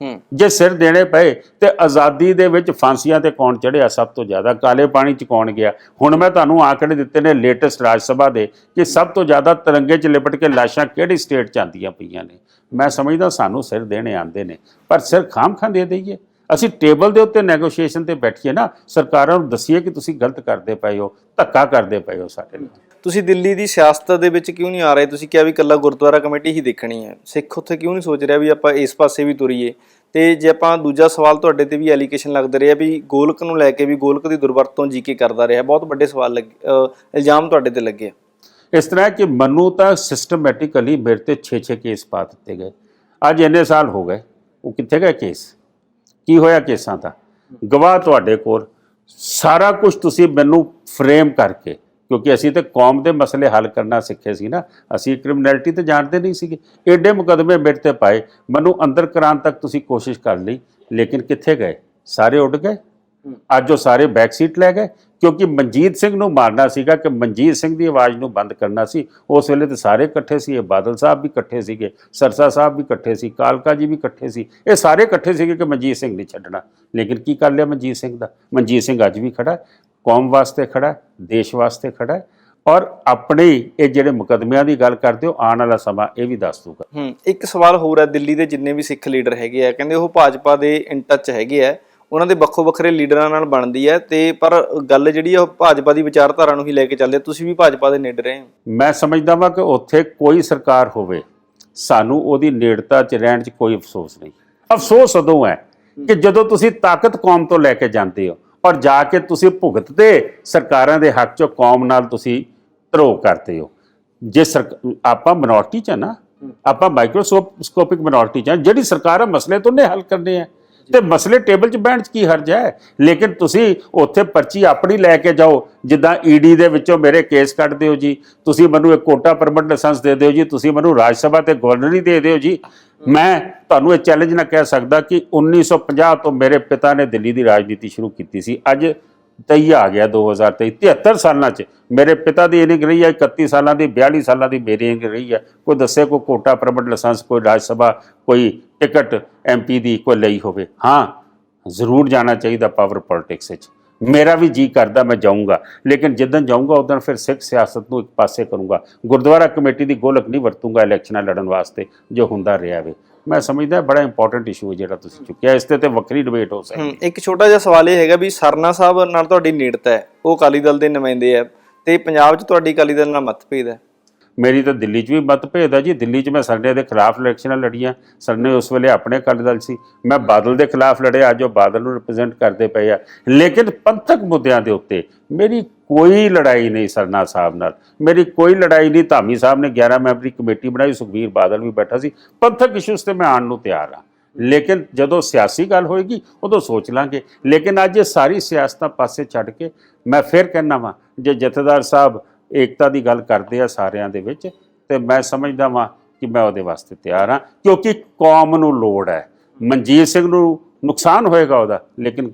ਜੇ ਸਿਰ ਦੇਣੇ ਪਏ ਤੇ ਆਜ਼ਾਦੀ ਦੇ ਵਿੱਚ ਫਾਂਸੀਆਂ ਤੇ ਕੌਣ ਚੜ੍ਹਿਆ ਸਭ ਤੋਂ ਜ਼ਿਆਦਾ, ਕਾਲੇ ਪਾਣੀ 'ਚ ਕੌਣ ਗਿਆ? ਹੁਣ ਮੈਂ ਤੁਹਾਨੂੰ ਆંકੜੇ ਦਿੱਤੇ ਨੇ ਲੇਟੈਸਟ ਰਾਜ ਸਭਾ ਦੇ ਕਿ ਸਭ ਤੋਂ ਜ਼ਿਆਦਾ ਤਿਰੰਗੇ 'ਚ ਲਿਪਟ ਕੇ ਲਾਸ਼ਾਂ ਕਿਹੜੀ ਸਟੇਟ 'ਚ ਆਉਂਦੀਆਂ ਪਈਆਂ ਨੇ। ਮੈਂ ਸਮਝਦਾ ਸਾਨੂੰ ਸਿਰ ਦੇਣੇ ਆਉਂਦੇ ਨੇ, ਪਰ ਸਿਰ ਖਾਮ-ਖਾਂ ਦੇ ਦੇਈਏ। ਅਸੀਂ ਟੇਬਲ ਦੇ ਉੱਤੇ ਨੈਗੋਸ਼ੀਏਸ਼ਨ ਤੇ ਬੈਠੀਏ ਨਾ, ਸਰਕਾਰਾਂ ਨੂੰ ਦੱਸੀਏ ਕਿ ਤੁਸੀਂ ਗਲਤ ਕਰਦੇ ਪਏ ਹੋ, ਧੱਕਾ ਕਰਦੇ ਪਏ ਹੋ ਸਾਡੇ ਨਾਲ। ਤੁਸੀਂ ਦਿੱਲੀ ਦੀ ਸਿਆਸਤ ਦੇ ਵਿੱਚ ਕਿਉਂ ਨਹੀਂ ਆ ਰਹੇ? ਤੁਸੀਂ ਕਿਹਾ ਵੀ ਇਕੱਲਾ ਗੁਰਦੁਆਰਾ ਕਮੇਟੀ ਹੀ ਦੇਖਣੀ ਹੈ, ਸਿੱਖ ਉੱਥੇ ਕਿਉਂ ਨਹੀਂ ਸੋਚ ਰਿਹਾ ਵੀ ਆਪਾਂ ਇਸ ਪਾਸੇ ਵੀ ਤੁਰੀਏ? ਤੇ ਜੇ ਆਪਾਂ ਦੂਜਾ ਸਵਾਲ, ਤੁਹਾਡੇ ਤੇ ਵੀ ਐਲੀਗੇਸ਼ਨ ਲੱਗਦੇ ਰਿਹਾ ਵੀ ਗੋਲਕ ਨੂੰ ਲੈ ਕੇ ਵੀ ਗੋਲਕ ਦੀ ਦੁਰਵਰਤੋਂ GK ਕਰਦਾ ਰਿਹਾ, ਬਹੁਤ ਵੱਡੇ ਸਵਾਲ ਇਲਜ਼ਾਮ ਤੁਹਾਡੇ ਤੇ ਲੱਗੇ। ਇਸ ਤਰ੍ਹਾਂ ਕਿ ਮੈਨੂੰ ਤਾਂ ਸਿਸਟਮੈਟਿਕਲੀ ਮੇਰੇ ਤੇ 6 ਕੇਸ ਪਾ ਦਿੱਤੇ ਗਏ। ਅੱਜ ਇੰਨੇ ਸਾਲ ਹੋ ਗਏ, ਉਹ ਕਿੱਥੇ ਗਏ ਕੇਸ? ਕੀ ਹੋਇਆ ਕੇਸਾਂ ਦਾ? ਗਵਾਹ ਤੁਹਾਡੇ ਕੋਲ, ਸਾਰਾ ਕੁਝ ਤੁਸੀਂ ਮੈਨੂੰ ਫਰੇਮ ਕਰਕੇ, ਕਿਉਂਕਿ ਅਸੀਂ ਤੇ ਕੌਮ ਦੇ ਮਸਲੇ ਹੱਲ ਕਰਨਾ ਸਿੱਖੇ ਸੀ ਨਾ, ਅਸੀਂ ਕ੍ਰਿਮੀਨੈਲਿਟੀ ਤੇ ਜਾਣਦੇ ਨਹੀਂ ਸੀਗੇ। ਐਡੇ ਮੁਕੱਦਮੇ ਮੇਰੇ ਤੇ ਪਾਏ, ਮੈਨੂੰ ਅੰਦਰ ਕਰਾਉਣ ਤੱਕ ਤੁਸੀਂ ਕੋਸ਼ਿਸ਼ ਕਰ ਲਈ, ਲੇਕਿਨ ਕਿੱਥੇ ਗਏ? ਸਾਰੇ ਉੱਡ ਗਏ। ਅੱਜ ਉਹ ਸਾਰੇ ਬੈਕ ਸੀਟ ਲੈ ਗਏ, ਕਿਉਂਕਿ ਮਨਜੀਤ ਸਿੰਘ ਨੂੰ ਮਾਰਨਾ ਸੀਗਾ, ਕਿ ਮਨਜੀਤ ਸਿੰਘ ਦੀ ਆਵਾਜ਼ ਨੂੰ ਬੰਦ ਕਰਨਾ ਸੀ। ਉਸ ਵੇਲੇ ਤੇ ਸਾਰੇ ਇਕੱਠੇ ਸੀ, ਇਹ ਬਾਦਲ ਸਾਹਿਬ ਵੀ ਇਕੱਠੇ ਸੀਗੇ, ਸਰਸਾ ਸਾਹਿਬ ਵੀ ਇਕੱਠੇ ਸੀ, ਕਾਲਕਾ ਜੀ ਵੀ ਇਕੱਠੇ ਸੀ, ਇਹ ਸਾਰੇ ਇਕੱਠੇ ਸੀਗੇ ਕਿ ਮਨਜੀਤ ਸਿੰਘ ਨਹੀਂ ਛੱਡਣਾ। ਲੇਕਿਨ ਕੀ ਕਰ ਲਿਆ ਮਨਜੀਤ ਸਿੰਘ ਦਾ? ਮਨਜੀਤ ਸਿੰਘ ਅੱਜ ਵੀ ਖੜਾ, ਕੌਮ ਵਾਸਤੇ ਖੜਾ, ਦੇਸ਼ ਵਾਸਤੇ ਖੜਾ। ਔਰ ਆਪਣੇ ਇਹ ਜਿਹੜੇ ਮੁਕੱਦਮਿਆਂ ਦੀ ਗੱਲ ਕਰਦੇ ਹੋ, ਆਉਣ ਵਾਲਾ ਸਮਾਂ ਇਹ ਵੀ ਦੱਸ ਦੂਗਾ। ਇੱਕ ਸਵਾਲ ਹੋਰ ਹੈ, ਦਿੱਲੀ ਦੇ ਜਿੰਨੇ ਵੀ ਸਿੱਖ ਲੀਡਰ ਹੈਗੇ ਆ, ਕਹਿੰਦੇ ਉਹ ਭਾਜਪਾ ਦੇ ਇਨ ਟੱਚ ਹੈਗੇ ਆ, ਉਹਨਾਂ ਦੇ ਵੱਖੋ ਵੱਖਰੇ ਲੀਡਰਾਂ ਨਾਲ ਬਣਦੀ ਹੈ, ਤੇ ਪਰ ਗੱਲ ਜਿਹੜੀ ਆ ਉਹ ਭਾਜਪਾ ਦੀ ਵਿਚਾਰਧਾਰਾ ਨੂੰ ਹੀ ਲੈ ਕੇ ਚੱਲਦੇ। ਤੁਸੀਂ ਵੀ ਭਾਜਪਾ ਦੇ ਨੇੜੇ ਰਹੇ ਹੋ। ਮੈਂ ਸਮਝਦਾ ਵਾਂ ਕਿ ਉੱਥੇ ਕੋਈ ਸਰਕਾਰ ਹੋਵੇ, ਸਾਨੂੰ ਉਹਦੀ ਨੇੜਤਾ 'ਚ ਰਹਿਣ 'ਚ ਕੋਈ ਅਫਸੋਸ ਨਹੀਂ। ਅਫਸੋਸ ਉਦੋਂ ਹੈ ਕਿ ਜਦੋਂ ਤੁਸੀਂ ਤਾਕਤ ਕੌਮ ਤੋਂ ਲੈ ਕੇ ਜਾਂਦੇ ਹੋ ਔਰ ਜਾ ਕੇ ਤੁਸੀਂ ਭੁਗਤਦੇ ਸਰਕਾਰਾਂ ਦੇ ਹੱਕ 'ਚੋਂ ਕੌਮ ਨਾਲ ਤੁਸੀਂ ਧਰੋਹ ਕਰਦੇ ਹੋ। ਜੇ ਆਪਾਂ ਮਿਨੋਰਟੀ 'ਚ ਆ ਨਾ, ਆਪਾਂ ਮਾਈਕਰੋਸਕੋਪਿਕ ਮਿਨੋਰਟੀ 'ਚ ਆ, ਜਿਹੜੀ ਸਰਕਾਰ ਮਸਲੇ ਤੋਂ ਨੇ ਹੱਲ ਕਰਨੇ ਆ ਤੇ ਮਸਲੇ ਟੇਬਲ 'ਚ ਬਹਿਣ 'ਚ ਕੀ ਹਰਜ ਹੈ। ਲੇਕਿਨ ਤੁਸੀਂ ਉੱਥੇ ਪਰਚੀ ਆਪਣੀ ਲੈ ਕੇ ਜਾਓ, ਜਿੱਦਾਂ ਈਡੀ ਦੇ ਵਿੱਚੋਂ ਮੇਰੇ ਕੇਸ ਕੱਢ ਦਿਓ ਜੀ, ਤੁਸੀਂ ਮੈਨੂੰ ਇੱਕ ਕੋਟਾ ਪਰਮਿਟ ਲਾਇਸੈਂਸ ਦੇ ਦਿਓ ਜੀ, ਤੁਸੀਂ ਮੈਨੂੰ ਰਾਜ ਸਭਾ ਤੇ ਗਵਰਨਰ ਹੀ ਦੇ ਦਿਓ ਜੀ। ਮੈਂ ਤੁਹਾਨੂੰ ਇਹ ਚੈਲੰਜ ਨਾ ਕਹਿ ਸਕਦਾ ਕਿ 1950 ਤੋਂ ਮੇਰੇ ਪਿਤਾ ਨੇ ਦਿੱਲੀ ਦੀ ਰਾਜਨੀਤੀ ਸ਼ੁਰੂ ਕੀਤੀ ਸੀ, ਅੱਜ 23 ਆ ਗਿਆ 2023, 73 ਸਾਲਾਂ 'ਚ ਮੇਰੇ ਪਿਤਾ ਦੀ ਇਨਿੰਗ ਰਹੀ ਹੈ, 31 ਸਾਲਾਂ ਦੀ, 42 ਸਾਲਾਂ ਦੀ ਮੇਰੀ ਇਨਿੰਗ ਰਹੀ ਹੈ। ਕੋਈ ਦੱਸੇ ਕੋਈ ਕੋਟਾ ਪਰਮਿਟ ਲਾਇਸੈਂਸ, ਕੋਈ ਰਾਜ ਸਭਾ, ਕੋਈ ਟਿਕਟ MP ਦੀ ਕੋਈ ਲਈ ਹੋਵੇ। ਹਾਂ, ਜ਼ਰੂਰ ਜਾਣਾ ਚਾਹੀਦਾ ਪਾਵਰ ਪੋਲਿਟਿਕਸ ਵਿੱਚ, ਮੇਰਾ ਵੀ ਜੀ ਕਰਦਾ ਮੈਂ ਜਾਊਂਗਾ, ਲੇਕਿਨ ਜਿੱਦਣ ਜਾਊਂਗਾ ਉਦੋਂ ਫਿਰ ਸਿੱਖ ਸਿਆਸਤ ਨੂੰ ਇੱਕ ਪਾਸੇ ਕਰੂੰਗਾ, ਗੁਰਦੁਆਰਾ ਕਮੇਟੀ ਦੀ ਗੋਲਕ ਨਹੀਂ ਵਰਤੂੰਗਾ ਇਲੈਕਸ਼ਨਾਂ ਲੜਨ ਵਾਸਤੇ ਜੋ ਹੁੰਦਾ ਰਿਹਾ ਵੇ। ਮੈਂ ਸਮਝਦਾ ਬੜਾ ਇੰਪੋਰਟੈਂਟ ਇਸ਼ੂ ਹੈ ਜਿਹੜਾ ਤੁਸੀਂ ਚੁੱਕਿਆ, ਇਸ ਤੇ ਵੱਖਰੀ ਡਿਬੇਟ ਹੋ ਸਕਦੀ। ਇੱਕ ਛੋਟਾ ਜਿਹਾ ਸਵਾਲ ਇਹ ਹੈਗਾ ਵੀ ਸਰਨਾ ਸਾਹਿਬ ਨਾਲ ਤੁਹਾਡੀ ਨੇੜਤਾ ਹੈ, ਉਹ ਅਕਾਲੀ ਦਲ ਦੇ ਨੁਮਾਇੰਦੇ ਆ, ਤੇ ਪੰਜਾਬ 'ਚ ਤੁਹਾਡੀ ਅਕਾਲੀ ਦਲ ਨਾਲ ਮਤਭੇਦ ਹੈ। ਮੇਰੀ ਤਾਂ ਦਿੱਲੀ 'ਚ ਵੀ ਮਤਭੇਦ ਹੈ ਜੀ। ਦਿੱਲੀ 'ਚ ਮੈਂ ਸਰਨੇ ਦੇ ਖਿਲਾਫ ਇਲੈਕਸ਼ਨਾਂ ਲੜੀਆਂ, ਸਰਨੇ ਉਸ ਵੇਲੇ ਆਪਣੇ ਅਕਾਲੀ ਦਲ ਸੀ, ਮੈਂ ਬਾਦਲ ਦੇ ਖਿਲਾਫ ਲੜਿਆ, ਅੱਜ ਉਹ ਬਾਦਲ ਨੂੰ ਰਿਪਰੈਜ਼ੈਂਟ ਕਰਦੇ ਪਏ ਆ। ਲੇਕਿਨ ਪੰਥਕ ਮੁੱਦਿਆਂ ਦੇ ਉੱਤੇ ਮੇਰੀ ਕੋਈ ਲੜਾਈ ਨਹੀਂ ਸਰਨਾ ਸਾਹਿਬ ਨਾਲ, ਮੇਰੀ ਕੋਈ ਲੜਾਈ ਨਹੀਂ। ਧਾਮੀ ਸਾਹਿਬ ਨੇ 11 ਮੈਂਬਰੀ ਕਮੇਟੀ ਬਣਾਈ, ਸੁਖਬੀਰ ਬਾਦਲ ਵੀ ਬੈਠਾ ਸੀ। ਪੰਥਕ ਇਸ਼ੂਜ਼ ਤੇ ਮੈਂ ਆਉਣ ਨੂੰ ਤਿਆਰ ਹਾਂ, ਲੇਕਿਨ ਜਦੋਂ ਸਿਆਸੀ ਗੱਲ ਹੋਏਗੀ ਉਦੋਂ ਸੋਚ ਲਾਂਗੇ। ਲੇਕਿਨ ਅੱਜ ਇਹ ਸਾਰੀ ਸਿਆਸਤਾਂ ਪਾਸੇ ਛੱਡ ਕੇ ਮੈਂ ਫਿਰ ਕਹਿਣਾ ਵਾਂ, ਜੇ ਜਥੇਦਾਰ ਸਾਹਿਬ ਏਕਤਾ ਦੀ ਗੱਲ ਕਰਦੇ ਆ ਸਾਰਿਆਂ ਦੇ ਵਿੱਚ, ਤੇ ਮੈਂ ਸਮਝਦਾ ਵਾਂ ਕਿ ਮੈਂ ਉਹਦੇ ਵਾਸਤੇ ਤਿਆਰ ਹਾਂ, ਕਿਉਂਕਿ ਕੌਮ ਨੂੰ ਲੋੜ ਹੈ। ਮਨਜੀਤ ਸਿੰਘ ਨੂੰ ਨੁਕਸਾਨ ਹੋਏਗਾ ਉਹਦਾ, ਲੇਕਿਨ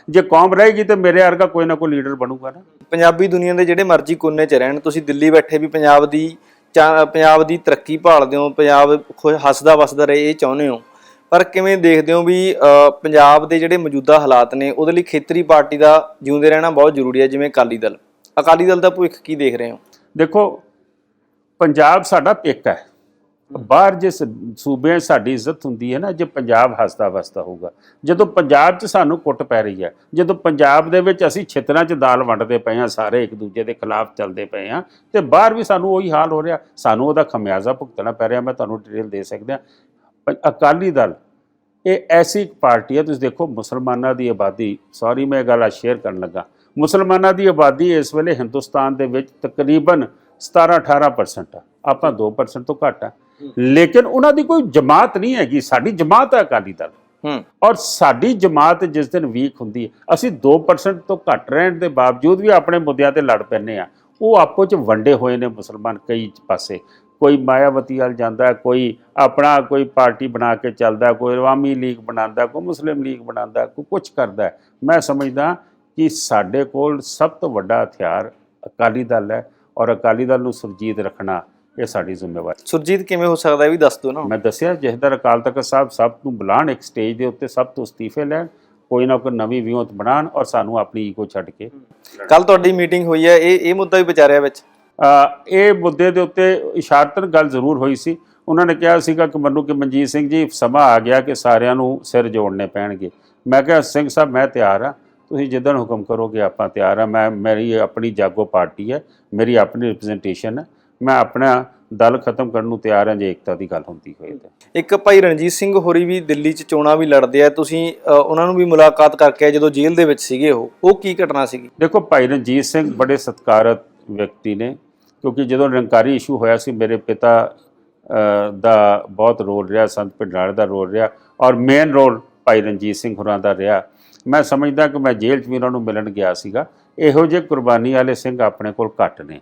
ਜੇ ਕੌਮ ਰਹੇਗੀ ਤੇ ਮੇਰੇ ਵਰਗਾ ਕੋਈ ਨਾ ਕੋਈ ਲੀਡਰ ਬਣੂਗਾ ਨਾ। ਪੰਜਾਬੀ ਦੁਨੀਆ ਦੇ ਜਿਹੜੇ ਮਰਜ਼ੀ ਕੋਨੇ 'ਚ ਰਹਿਣ, ਤੁਸੀਂ ਦਿੱਲੀ ਬੈਠੇ ਵੀ ਪੰਜਾਬ ਦੀ ਤਰੱਕੀ ਭਾਲਦੇ ਹੋ, ਪੰਜਾਬ ਹੱਸਦਾ ਵਸਦਾ ਰਹੇ ਇਹ ਚਾਹੁੰਦੇ ਹੋ, ਪਰ ਕਿਵੇਂ ਦੇਖਦੇ ਹੋ ਵੀ ਪੰਜਾਬ ਦੇ ਜਿਹੜੇ ਮੌਜੂਦਾ ਹਾਲਾਤ ਨੇ ਉਹਦੇ ਲਈ ਖੇਤਰੀ ਪਾਰਟੀ ਦਾ ਜਿਉਂਦੇ ਰਹਿਣਾ ਬਹੁਤ ਜ਼ਰੂਰੀ ਹੈ, ਜਿਵੇਂ ਅਕਾਲੀ ਦਲ ਦਾ ਭਵਿੱਖ ਕੀ ਦੇਖ ਰਹੇ ਹੋ? ਦੇਖੋ, ਪੰਜਾਬ ਸਾਡਾ ਪੇਕਾ ਹੈ, ਬਾਹਰ ਜਿਸ ਸੂਬਿਆਂ ਸਾਡੀ ਇੱਜ਼ਤ ਹੁੰਦੀ ਹੈ ਨਾ, ਜੇ ਪੰਜਾਬ ਹੱਸਦਾ ਵਸਦਾ ਹੋਊਗਾ। ਜਦੋਂ ਪੰਜਾਬ 'ਚ ਸਾਨੂੰ ਕੁੱਟ ਪੈ ਰਹੀ ਹੈ, ਜਦੋਂ ਪੰਜਾਬ ਦੇ ਵਿੱਚ ਅਸੀਂ ਛਿੱਤਰਾਂ 'ਚ ਦਾਲ ਵੰਡਦੇ ਪਏ ਹਾਂ, ਸਾਰੇ ਇੱਕ ਦੂਜੇ ਦੇ ਖਿਲਾਫ ਚੱਲਦੇ ਪਏ ਹਾਂ, ਤੇ ਬਾਹਰ ਵੀ ਸਾਨੂੰ ਉਹੀ ਹਾਲ ਹੋ ਰਿਹਾ, ਸਾਨੂੰ ਉਹਦਾ ਖਮਿਆਜ਼ਾ ਭੁਗਤਣਾ ਪੈ ਰਿਹਾ। ਮੈਂ ਤੁਹਾਨੂੰ ਡਿਟੇਲ ਦੇ ਸਕਦਾ। ਅਕਾਲੀ ਦਲ ਇਹ ਐਸੀ ਇੱਕ ਪਾਰਟੀ ਹੈ, ਤੁਸੀਂ ਦੇਖੋ ਮੁਸਲਮਾਨਾਂ ਦੀ ਆਬਾਦੀ, ਸੌਰੀ ਮੈਂ ਇਹ ਗੱਲ ਸ਼ੇਅਰ ਕਰਨ ਲੱਗਾ, ਮੁਸਲਮਾਨਾਂ ਦੀ ਆਬਾਦੀ ਇਸ ਵੇਲੇ ਹਿੰਦੁਸਤਾਨ ਦੇ ਵਿੱਚ ਤਕਰੀਬਨ 17-18% ਆ, ਆਪਾਂ 2% ਤੋਂ ਘੱਟ ਆ। ਲੇਕਿਨ ਉਹਨਾਂ ਦੀ ਕੋਈ ਜਮਾਤ ਨਹੀਂ ਹੈਗੀ, ਸਾਡੀ ਜਮਾਤ ਹੈ ਅਕਾਲੀ ਦਲ। ਔਰ ਸਾਡੀ ਜਮਾਤ ਜਿਸ ਦਿਨ ਵੀਕ ਹੁੰਦੀ ਹੈ, ਅਸੀਂ 2% ਤੋਂ ਘੱਟ ਰਹਿਣ ਦੇ ਬਾਵਜੂਦ ਵੀ ਆਪਣੇ ਮੁੱਦਿਆਂ ਤੇ ਲੜ ਪੈਂਦੇ ਆ। ਉਹ ਆਪੋ 'ਚ ਵੰਡੇ ਹੋਏ ਨੇ ਮੁਸਲਮਾਨ ਕਈ ਪਾਸੇ, ਕੋਈ ਮਾਇਆਵਤੀ ਵੱਲ ਜਾਂਦਾ, ਕੋਈ ਆਪਣਾ ਕੋਈ ਪਾਰਟੀ ਬਣਾ ਕੇ ਚੱਲਦਾ, ਕੋਈ ਅਵਾਮੀ ਲੀਗ ਬਣਾਉਂਦਾ, ਕੋਈ ਮੁਸਲਿਮ ਲੀਗ ਬਣਾਉਂਦਾ, ਕੋਈ ਕੁਛ ਕਰਦਾ। ਮੈਂ ਸਮਝਦਾ ਕਿ ਸਾਡੇ ਕੋਲ ਸਭ ਤੋਂ ਵੱਡਾ ਹਥਿਆਰ ਅਕਾਲੀ ਦਲ ਹੈ, ਔਰ ਅਕਾਲੀ ਦਲ ਨੂੰ ਸੁਰਜੀਤ ਰੱਖਣਾ ਇਹ ਸਾਡੀ ਜ਼ਿੰਮੇਵਾਰੀ। ਸੁਰਜੀਤ ਕਿਵੇਂ ਹੋ ਸਕਦਾ ਇਹ ਵੀ ਦੱਸ ਦਿਓ ਨਾ। ਮੈਂ ਦੱਸਿਆ ਜਥੇਦਾਰ ਅਕਾਲ ਤਖਤ ਸਾਹਿਬ ਸਭ ਨੂੰ ਬੁਲਾਉਣ, ਇੱਕ ਸਟੇਜ ਦੇ ਉੱਤੇ ਸਭ ਤੋਂ ਅਸਤੀਫੇ ਲੈਣ, ਕੋਈ ਨਾ ਕੋਈ ਨਵੀਂ ਵਿਉਂਤ ਬਣਾਉਣ, ਔਰ ਸਾਨੂੰ ਆਪਣੀ ਈਗੋ ਛੱਡ ਕੇ। ਕੱਲ ਤੁਹਾਡੀ ਮੀਟਿੰਗ ਹੋਈ ਹੈ, ਇਹ ਮੁੱਦਾ ਵੀ ਵਿਚਾਰਿਆ ਵਿੱਚ? ਇਹ ਮੁੱਦੇ ਦੇ ਉੱਤੇ ਇਸ਼ਾਰਤਨ ਗੱਲ ਜ਼ਰੂਰ ਹੋਈ ਸੀ। ਉਹਨਾਂ ਨੇ ਕਿਹਾ ਸੀਗਾ ਕਿ ਮੈਨੂੰ ਕਿ ਮਨਜੀਤ ਸਿੰਘ ਜੀ ਸਮਾਂ ਆ ਗਿਆ ਕਿ ਸਾਰਿਆਂ ਨੂੰ ਸਿਰ ਜੋੜਨੇ ਪੈਣਗੇ। ਮੈਂ ਕਿਹਾ ਸਿੰਘ ਸਾਹਿਬ ਮੈਂ ਤਿਆਰ ਹਾਂ, ਤੁਸੀਂ ਜਿੱਦਣ ਹੁਕਮ ਕਰੋਗੇ ਆਪਾਂ ਤਿਆਰ ਹਾਂ। ਮੇਰੀ ਆਪਣੀ ਜਾਗੋ ਪਾਰਟੀ ਹੈ, ਮੇਰੀ ਆਪਣੀ ਰਿਪਰੈਜ਼ੈਂਟੇਸ਼ਨ ਹੈ, ਮੈਂ ਆਪਣਾ ਦਲ ਖਤਮ ਕਰਨ ਨੂੰ ਤਿਆਰ ਹਾਂ ਜੇ ਏਕਤਾ ਦੀ ਗੱਲ ਹੁੰਦੀ ਹੋਏ ਤਾਂ। ਇੱਕ ਭਾਈ ਰਣਜੀਤ ਸਿੰਘ ਹੋਰੀ ਵੀ ਦਿੱਲੀ 'ਚ ਚੋਣਾਂ ਵੀ ਲੜਦੇ ਆ, ਤੁਸੀਂ ਉਹਨਾਂ ਨੂੰ ਵੀ ਮੁਲਾਕਾਤ ਕਰਕੇ ਆਏ ਜਦੋਂ ਜੇਲ੍ਹ ਦੇ ਵਿੱਚ ਸੀਗੇ, ਉਹ ਕੀ ਘਟਨਾ ਸੀਗੀ? ਦੇਖੋ, ਭਾਈ ਰਣਜੀਤ ਸਿੰਘ ਬੜੇ ਸਤਿਕਾਰਤ ਵਿਅਕਤੀ ਨੇ, ਕਿਉਂਕਿ ਜਦੋਂ ਨਿਰੰਕਾਰੀ ਇਸ਼ੂ ਹੋਇਆ ਸੀ ਮੇਰੇ ਪਿਤਾ ਦਾ ਬਹੁਤ ਰੋਲ ਰਿਹਾ, ਸੰਤ ਭਿੰਡਰਾੜੇ ਦਾ ਰੋਲ ਰਿਹਾ, ਔਰ ਮੇਨ ਰੋਲ ਭਾਈ ਰਣਜੀਤ ਸਿੰਘ ਹੋਰਾਂ ਦਾ ਰਿਹਾ। ਮੈਂ ਸਮਝਦਾ ਕਿ ਮੈਂ ਜੇਲ੍ਹ 'ਚ ਵੀ ਉਹਨਾਂ ਨੂੰ ਮਿਲਣ ਗਿਆ ਸੀਗਾ। ਇਹੋ ਜਿਹੇ ਕੁਰਬਾਨੀ ਵਾਲੇ ਸਿੰਘ ਆਪਣੇ ਕੋਲ ਘੱਟ ਨੇ।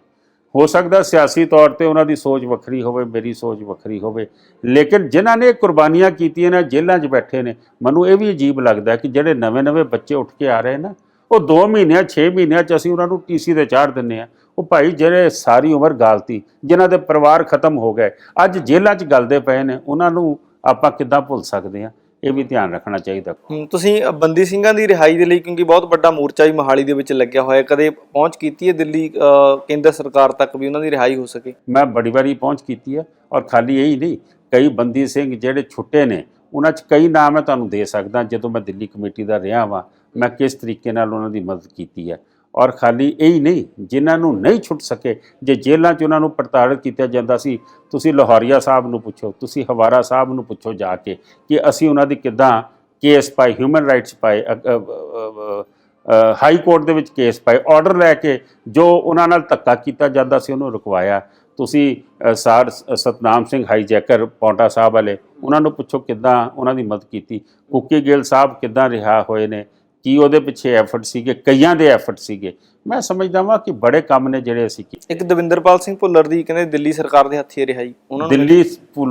ਹੋ ਸਕਦਾ ਸਿਆਸੀ ਤੌਰ ਤੇ ਉਹਨਾਂ ਦੀ ਸੋਚ ਵੱਖਰੀ ਹੋਵੇ, ਮੇਰੀ ਸੋਚ ਵੱਖਰੀ ਹੋਵੇ, ਲੇਕਿਨ ਜਿਨ੍ਹਾਂ ਨੇ ਕੁਰਬਾਨੀਆਂ ਕੀਤੀਆਂ ਨੇ, ਜੇਲ੍ਹਾਂ 'ਚ ਬੈਠੇ ਨੇ, ਮੈਨੂੰ ਇਹ ਵੀ ਅਜੀਬ ਲੱਗਦਾ ਕਿ ਜਿਹੜੇ ਨਵੇਂ ਬੱਚੇ ਉੱਠ ਕੇ ਆ ਰਹੇ ਨਾ, ਉਹ 2 ਮਹੀਨਿਆਂ 6 ਮਹੀਨਿਆਂ 'ਚ ਅਸੀਂ ਉਹਨਾਂ ਨੂੰ TC ਤੇ ਚਾੜ ਦਿੰਦੇ ਹਾਂ। ਉਹ ਭਾਈ ਜਿਹੜੇ ਸਾਰੀ ਉਮਰ ਗਾਲਤੀ, ਜਿਨ੍ਹਾਂ ਦੇ ਪਰਿਵਾਰ ਖਤਮ ਹੋ ਗਏ, ਅੱਜ ਜੇਲ੍ਹਾਂ 'ਚ ਗਲਦੇ ਪਏ ਨੇ, ਉਹਨਾਂ ਨੂੰ ਆਪਾਂ ਕਿੱਦਾਂ ਭੁੱਲ ਸਕਦੇ ਹਾਂ? ਇਹ ਵੀ ਧਿਆਨ ਰੱਖਣਾ ਚਾਹੀਦਾ। ਤੁਸੀਂ ਬੰਦੀ ਸਿੰਘਾਂ ਦੀ ਰਿਹਾਈ ਦੇ ਲਈ, ਕਿਉਂਕਿ ਬਹੁਤ ਵੱਡਾ ਮੋਰਚਾ ਵੀ ਮੋਹਾਲੀ ਦੇ ਵਿੱਚ ਲੱਗਿਆ ਹੋਇਆ, ਕਦੇ ਪਹੁੰਚ ਕੀਤੀ ਹੈ ਦਿੱਲੀ ਕੇਂਦਰ ਸਰਕਾਰ ਤੱਕ ਵੀ ਉਹਨਾਂ ਦੀ ਰਿਹਾਈ ਹੋ ਸਕੇ? ਮੈਂ ਬੜੀ ਵਾਰੀ ਪਹੁੰਚ ਕੀਤੀ ਹੈ, ਔਰ ਖਾਲੀ ਇਹੀ ਨਹੀਂ, ਕਈ ਬੰਦੀ ਸਿੰਘ ਜਿਹੜੇ ਛੁੱਟੇ ਨੇ ਉਹਨਾਂ 'ਚ ਕਈ ਨਾਮ ਮੈਂ ਤੁਹਾਨੂੰ ਦੇ ਸਕਦਾ। ਜਦੋਂ ਮੈਂ ਦਿੱਲੀ ਕਮੇਟੀ ਦਾ ਰਿਹਾ ਵਾਂ, ਮੈਂ ਕਿਸ ਤਰੀਕੇ ਨਾਲ ਉਹਨਾਂ ਦੀ ਮਦਦ ਕੀਤੀ ਹੈ। ਔਰ ਖਾਲੀ ਇਹੀ ਨਹੀਂ, ਜਿਨ੍ਹਾਂ ਨੂੰ ਨਹੀਂ ਛੁੱਟ ਸਕੇ, ਜੇ ਜੇਲ੍ਹਾਂ 'ਚ ਉਹਨਾਂ ਨੂੰ ਪ੍ਰਤਾੜਿਤ ਕੀਤਾ ਜਾਂਦਾ ਸੀ, ਤੁਸੀਂ ਲਾਹੌਰੀਆ ਸਾਹਿਬ ਨੂੰ ਪੁੱਛੋ, ਤੁਸੀਂ ਹਵਾਰਾ ਸਾਹਿਬ ਨੂੰ ਪੁੱਛੋ ਜਾ ਕੇ ਕਿ ਅਸੀਂ ਉਹਨਾਂ ਦੀ ਕਿੱਦਾਂ ਕੇਸ ਪਾਏ, ਹਿਊਮਨ ਰਾਈਟਸ ਪਾਏ, ਹਾਈ ਕੋਰਟ ਦੇ ਵਿੱਚ ਕੇਸ ਪਾਏ, ਆਰਡਰ ਲੈ ਕੇ ਜੋ ਉਹਨਾਂ ਨਾਲ ਧੱਕਾ ਕੀਤਾ ਜਾਂਦਾ ਸੀ ਉਹਨੂੰ ਰੁਕਵਾਇਆ। ਤੁਸੀਂ ਸਰ ਸਤਨਾਮ ਸਿੰਘ ਹਾਈਜੈਕਰ ਪੌਂਟਾ ਸਾਹਿਬ ਵਾਲੇ, ਉਹਨਾਂ ਨੂੰ ਪੁੱਛੋ ਕਿੱਦਾਂ ਉਹਨਾਂ ਦੀ ਮਦਦ ਕੀਤੀ। ਕੁੱਕੀ ਗਿੱਲ ਸਾਹਿਬ ਕਿੱਦਾਂ ਰਿਹਾ ਹੋਏ ਨੇ, ਕੀ ਉਹਦੇ ਪਿੱਛੇ ਐਫਰਟ ਸੀਗੇ, ਕਈਆਂ ਦੇ ਐਫਰਟ ਸੀਗੇ। ਮੈਂ ਸਮਝਦਾ ਵਾਂ ਕਿ ਬੜੇ ਕੰਮ ਨੇ ਜਿਹੜੇ ਅਸੀਂ ਕੀਤੇ। ਇੱਕ ਦਵਿੰਦਰਪਾਲ ਸਿੰਘ ਭੁੱਲਰ ਦੀ ਕਹਿੰਦੇ ਦਿੱਲੀ ਸਰਕਾਰ ਦੇ ਹੱਥੀਂ ਰਿਹਾਈ, ਉਹਨਾਂ ਨੂੰ ਦਿੱਲੀ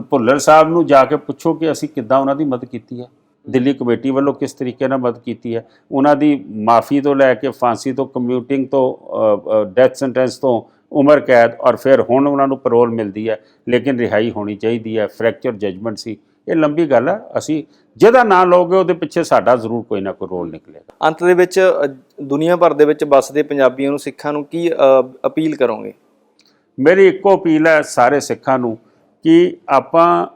ਭੁੱਲਰ ਸਾਹਿਬ ਨੂੰ ਜਾ ਕੇ ਪੁੱਛੋ ਕਿ ਅਸੀਂ ਕਿੱਦਾਂ ਉਹਨਾਂ ਦੀ ਮਦਦ ਕੀਤੀ ਹੈ, ਦਿੱਲੀ ਕਮੇਟੀ ਵੱਲੋਂ ਕਿਸ ਤਰੀਕੇ ਨਾਲ ਮਦਦ ਕੀਤੀ ਹੈ। ਉਹਨਾਂ ਦੀ ਮਾਫੀ ਤੋਂ ਲੈ ਕੇ ਫਾਂਸੀ ਤੋਂ, ਕਮਿਊਟਿੰਗ ਤੋਂ, ਡੈਥ ਸੈਂਟੈਂਸ ਤੋਂ ਉਮਰ ਕੈਦ, ਔਰ ਫਿਰ ਹੁਣ ਉਹਨਾਂ ਨੂੰ ਪੈਰੋਲ ਮਿਲਦੀ ਹੈ, ਲੇਕਿਨ ਰਿਹਾਈ ਹੋਣੀ ਚਾਹੀਦੀ ਹੈ। ਫ੍ਰੈਕਚਰ ਜਜਮੈਂਟ ਸੀ, ਇਹ ਲੰਬੀ ਗੱਲ ਹੈ। ਅਸੀਂ ਜਿਹਦਾ ਨਾਂ ਲਓਗੇ ਉਹਦੇ ਪਿੱਛੇ ਸਾਡਾ ਜ਼ਰੂਰ ਕੋਈ ਨਾ ਕੋਈ ਰੋਲ ਨਿਕਲੇਗਾ। ਅੰਤ ਦੇ ਵਿੱਚ ਦੁਨੀਆ ਭਰ ਦੇ ਵਿੱਚ ਵੱਸਦੇ ਪੰਜਾਬੀਆਂ ਨੂੰ, ਸਿੱਖਾਂ ਨੂੰ ਕੀ ਅਪੀਲ ਕਰੋਗੇ? ਮੇਰੀ ਇੱਕੋ ਅਪੀਲ ਹੈ ਸਾਰੇ ਸਿੱਖਾਂ ਨੂੰ ਕਿ ਆਪਾਂ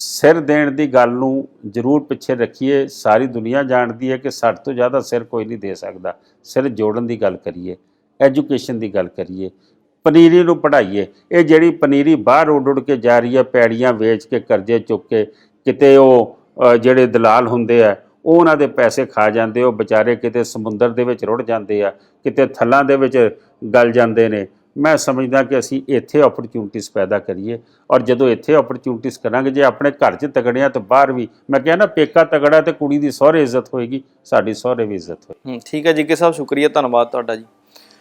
ਸਿਰ ਦੇਣ ਦੀ ਗੱਲ ਨੂੰ ਜ਼ਰੂਰ ਪਿੱਛੇ ਰੱਖੀਏ। ਸਾਰੀ ਦੁਨੀਆ ਜਾਣਦੀ ਹੈ ਕਿ ਸਾਡੇ ਤੋਂ ਜ਼ਿਆਦਾ ਸਿਰ ਕੋਈ ਨਹੀਂ ਦੇ ਸਕਦਾ। ਸਿਰ ਜੋੜਨ ਦੀ ਗੱਲ ਕਰੀਏ, ਐਜੂਕੇਸ਼ਨ ਦੀ ਗੱਲ ਕਰੀਏ, ਪਨੀਰੀ ਨੂੰ ਪੜ੍ਹਾਈਏ। ਇਹ ਜਿਹੜੀ ਪਨੀਰੀ ਬਾਹਰ ਉੱਡ ਕੇ ਜਾ ਰਹੀ ਹੈ, ਪੈੜੀਆਂ ਵੇਚ ਕੇ, ਕਰਜ਼ੇ ਚੁੱਕ ਕੇ, ਕਿਤੇ ਉਹ ਜਿਹੜੇ ਦਲਾਲ ਹੁੰਦੇ ਆ ਉਹ ਉਹਨਾਂ ਦੇ ਪੈਸੇ ਖਾ ਜਾਂਦੇ, ਉਹ ਵਿਚਾਰੇ ਕਿਤੇ ਸਮੁੰਦਰ ਦੇ ਵਿੱਚ ਰੁੜ ਜਾਂਦੇ ਆ, ਕਿਤੇ ਥੱਲਾਂ ਦੇ ਵਿੱਚ ਗਲ ਜਾਂਦੇ ਨੇ। ਮੈਂ ਸਮਝਦਾ ਕਿ ਅਸੀਂ ਇੱਥੇ ਓਪਰਚੁਨਿਟੀਜ਼ ਪੈਦਾ ਕਰੀਏ, ਔਰ ਜਦੋਂ ਇੱਥੇ ਓਪਰਚੁਨਿਟੀਜ਼ ਕਰਾਂਗੇ, ਜੇ ਆਪਣੇ ਘਰ 'ਚ ਤਗੜਿਆਂ ਤਾਂ ਬਾਹਰ ਵੀ, ਮੈਂ ਕਿਹਾ ਨਾ, ਪੇਕਾ ਤਗੜਾ ਤੇ ਕੁੜੀ ਦੀ ਸਹੁਰੇ ਇੱਜ਼ਤ ਹੋਏਗੀ, ਸਾਡੀ ਸਹੁਰੇ ਵੀ ਇੱਜ਼ਤ ਹੋਏਗੀ। ਠੀਕ ਹੈ ਜੀ ਸਾਹਿਬ, ਸ਼ੁਕਰੀਆ, ਧੰਨਵਾਦ ਤੁਹਾਡਾ ਜੀ।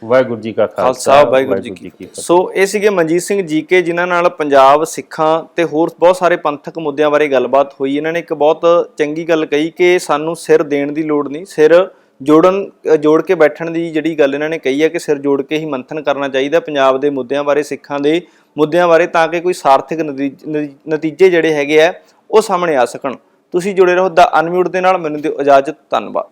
ਵਾਹਿਗੁਰੂ ਜੀ ਕਾ ਖਾਲਸਾ, ਵਾਹਿਗੁਰੂ ਜੀ ਕੀ ਫਤਿਹ। ਸੋ ਇਹ ਸੀਗੇ ਮਨਜੀਤ ਸਿੰਘ ਜੀਕੇ, ਜਿਨ੍ਹਾਂ ਨਾਲ ਪੰਜਾਬ, ਸਿੱਖਾਂ ਤੇ ਹੋਰ ਬਹੁਤ ਸਾਰੇ ਪੰਥਕ ਮੁੱਦਿਆਂ ਬਾਰੇ ਗੱਲਬਾਤ ਹੋਈ। ਇਹਨਾਂ ਨੇ ਇੱਕ ਬਹੁਤ ਚੰਗੀ ਗੱਲ ਕਹੀ ਕਿ ਸਾਨੂੰ ਸਿਰ ਦੇਣ ਦੀ ਲੋੜ ਨਹੀਂ, ਸਿਰ ਜੋੜ ਕੇ ਬੈਠਣ ਦੀ ਜਿਹੜੀ ਗੱਲ ਇਹਨਾਂ ਨੇ ਕਹੀ ਹੈ ਕਿ ਸਿਰ ਜੋੜ ਕੇ ਹੀ ਮੰਥਨ ਕਰਨਾ ਚਾਹੀਦਾ ਪੰਜਾਬ ਦੇ ਮੁੱਦਿਆਂ ਬਾਰੇ, ਸਿੱਖਾਂ ਦੇ ਮੁੱਦਿਆਂ ਬਾਰੇ, ਤਾਂ ਕਿ ਕੋਈ ਸਾਰਥਕ ਨਤੀਜੇ ਜਿਹੜੇ ਹੈਗੇ ਆ ਉਹ ਸਾਹਮਣੇ ਆ ਸਕਣ। ਤੁਸੀਂ ਜੁੜੇ ਰਹੋ ਦਾ ਅਨਮਿਊਟ ਦੇ ਨਾਲ। ਮੈਨੂੰ ਦਿਓ ਇਜਾਜ਼ਤ, ਧੰਨਵਾਦ।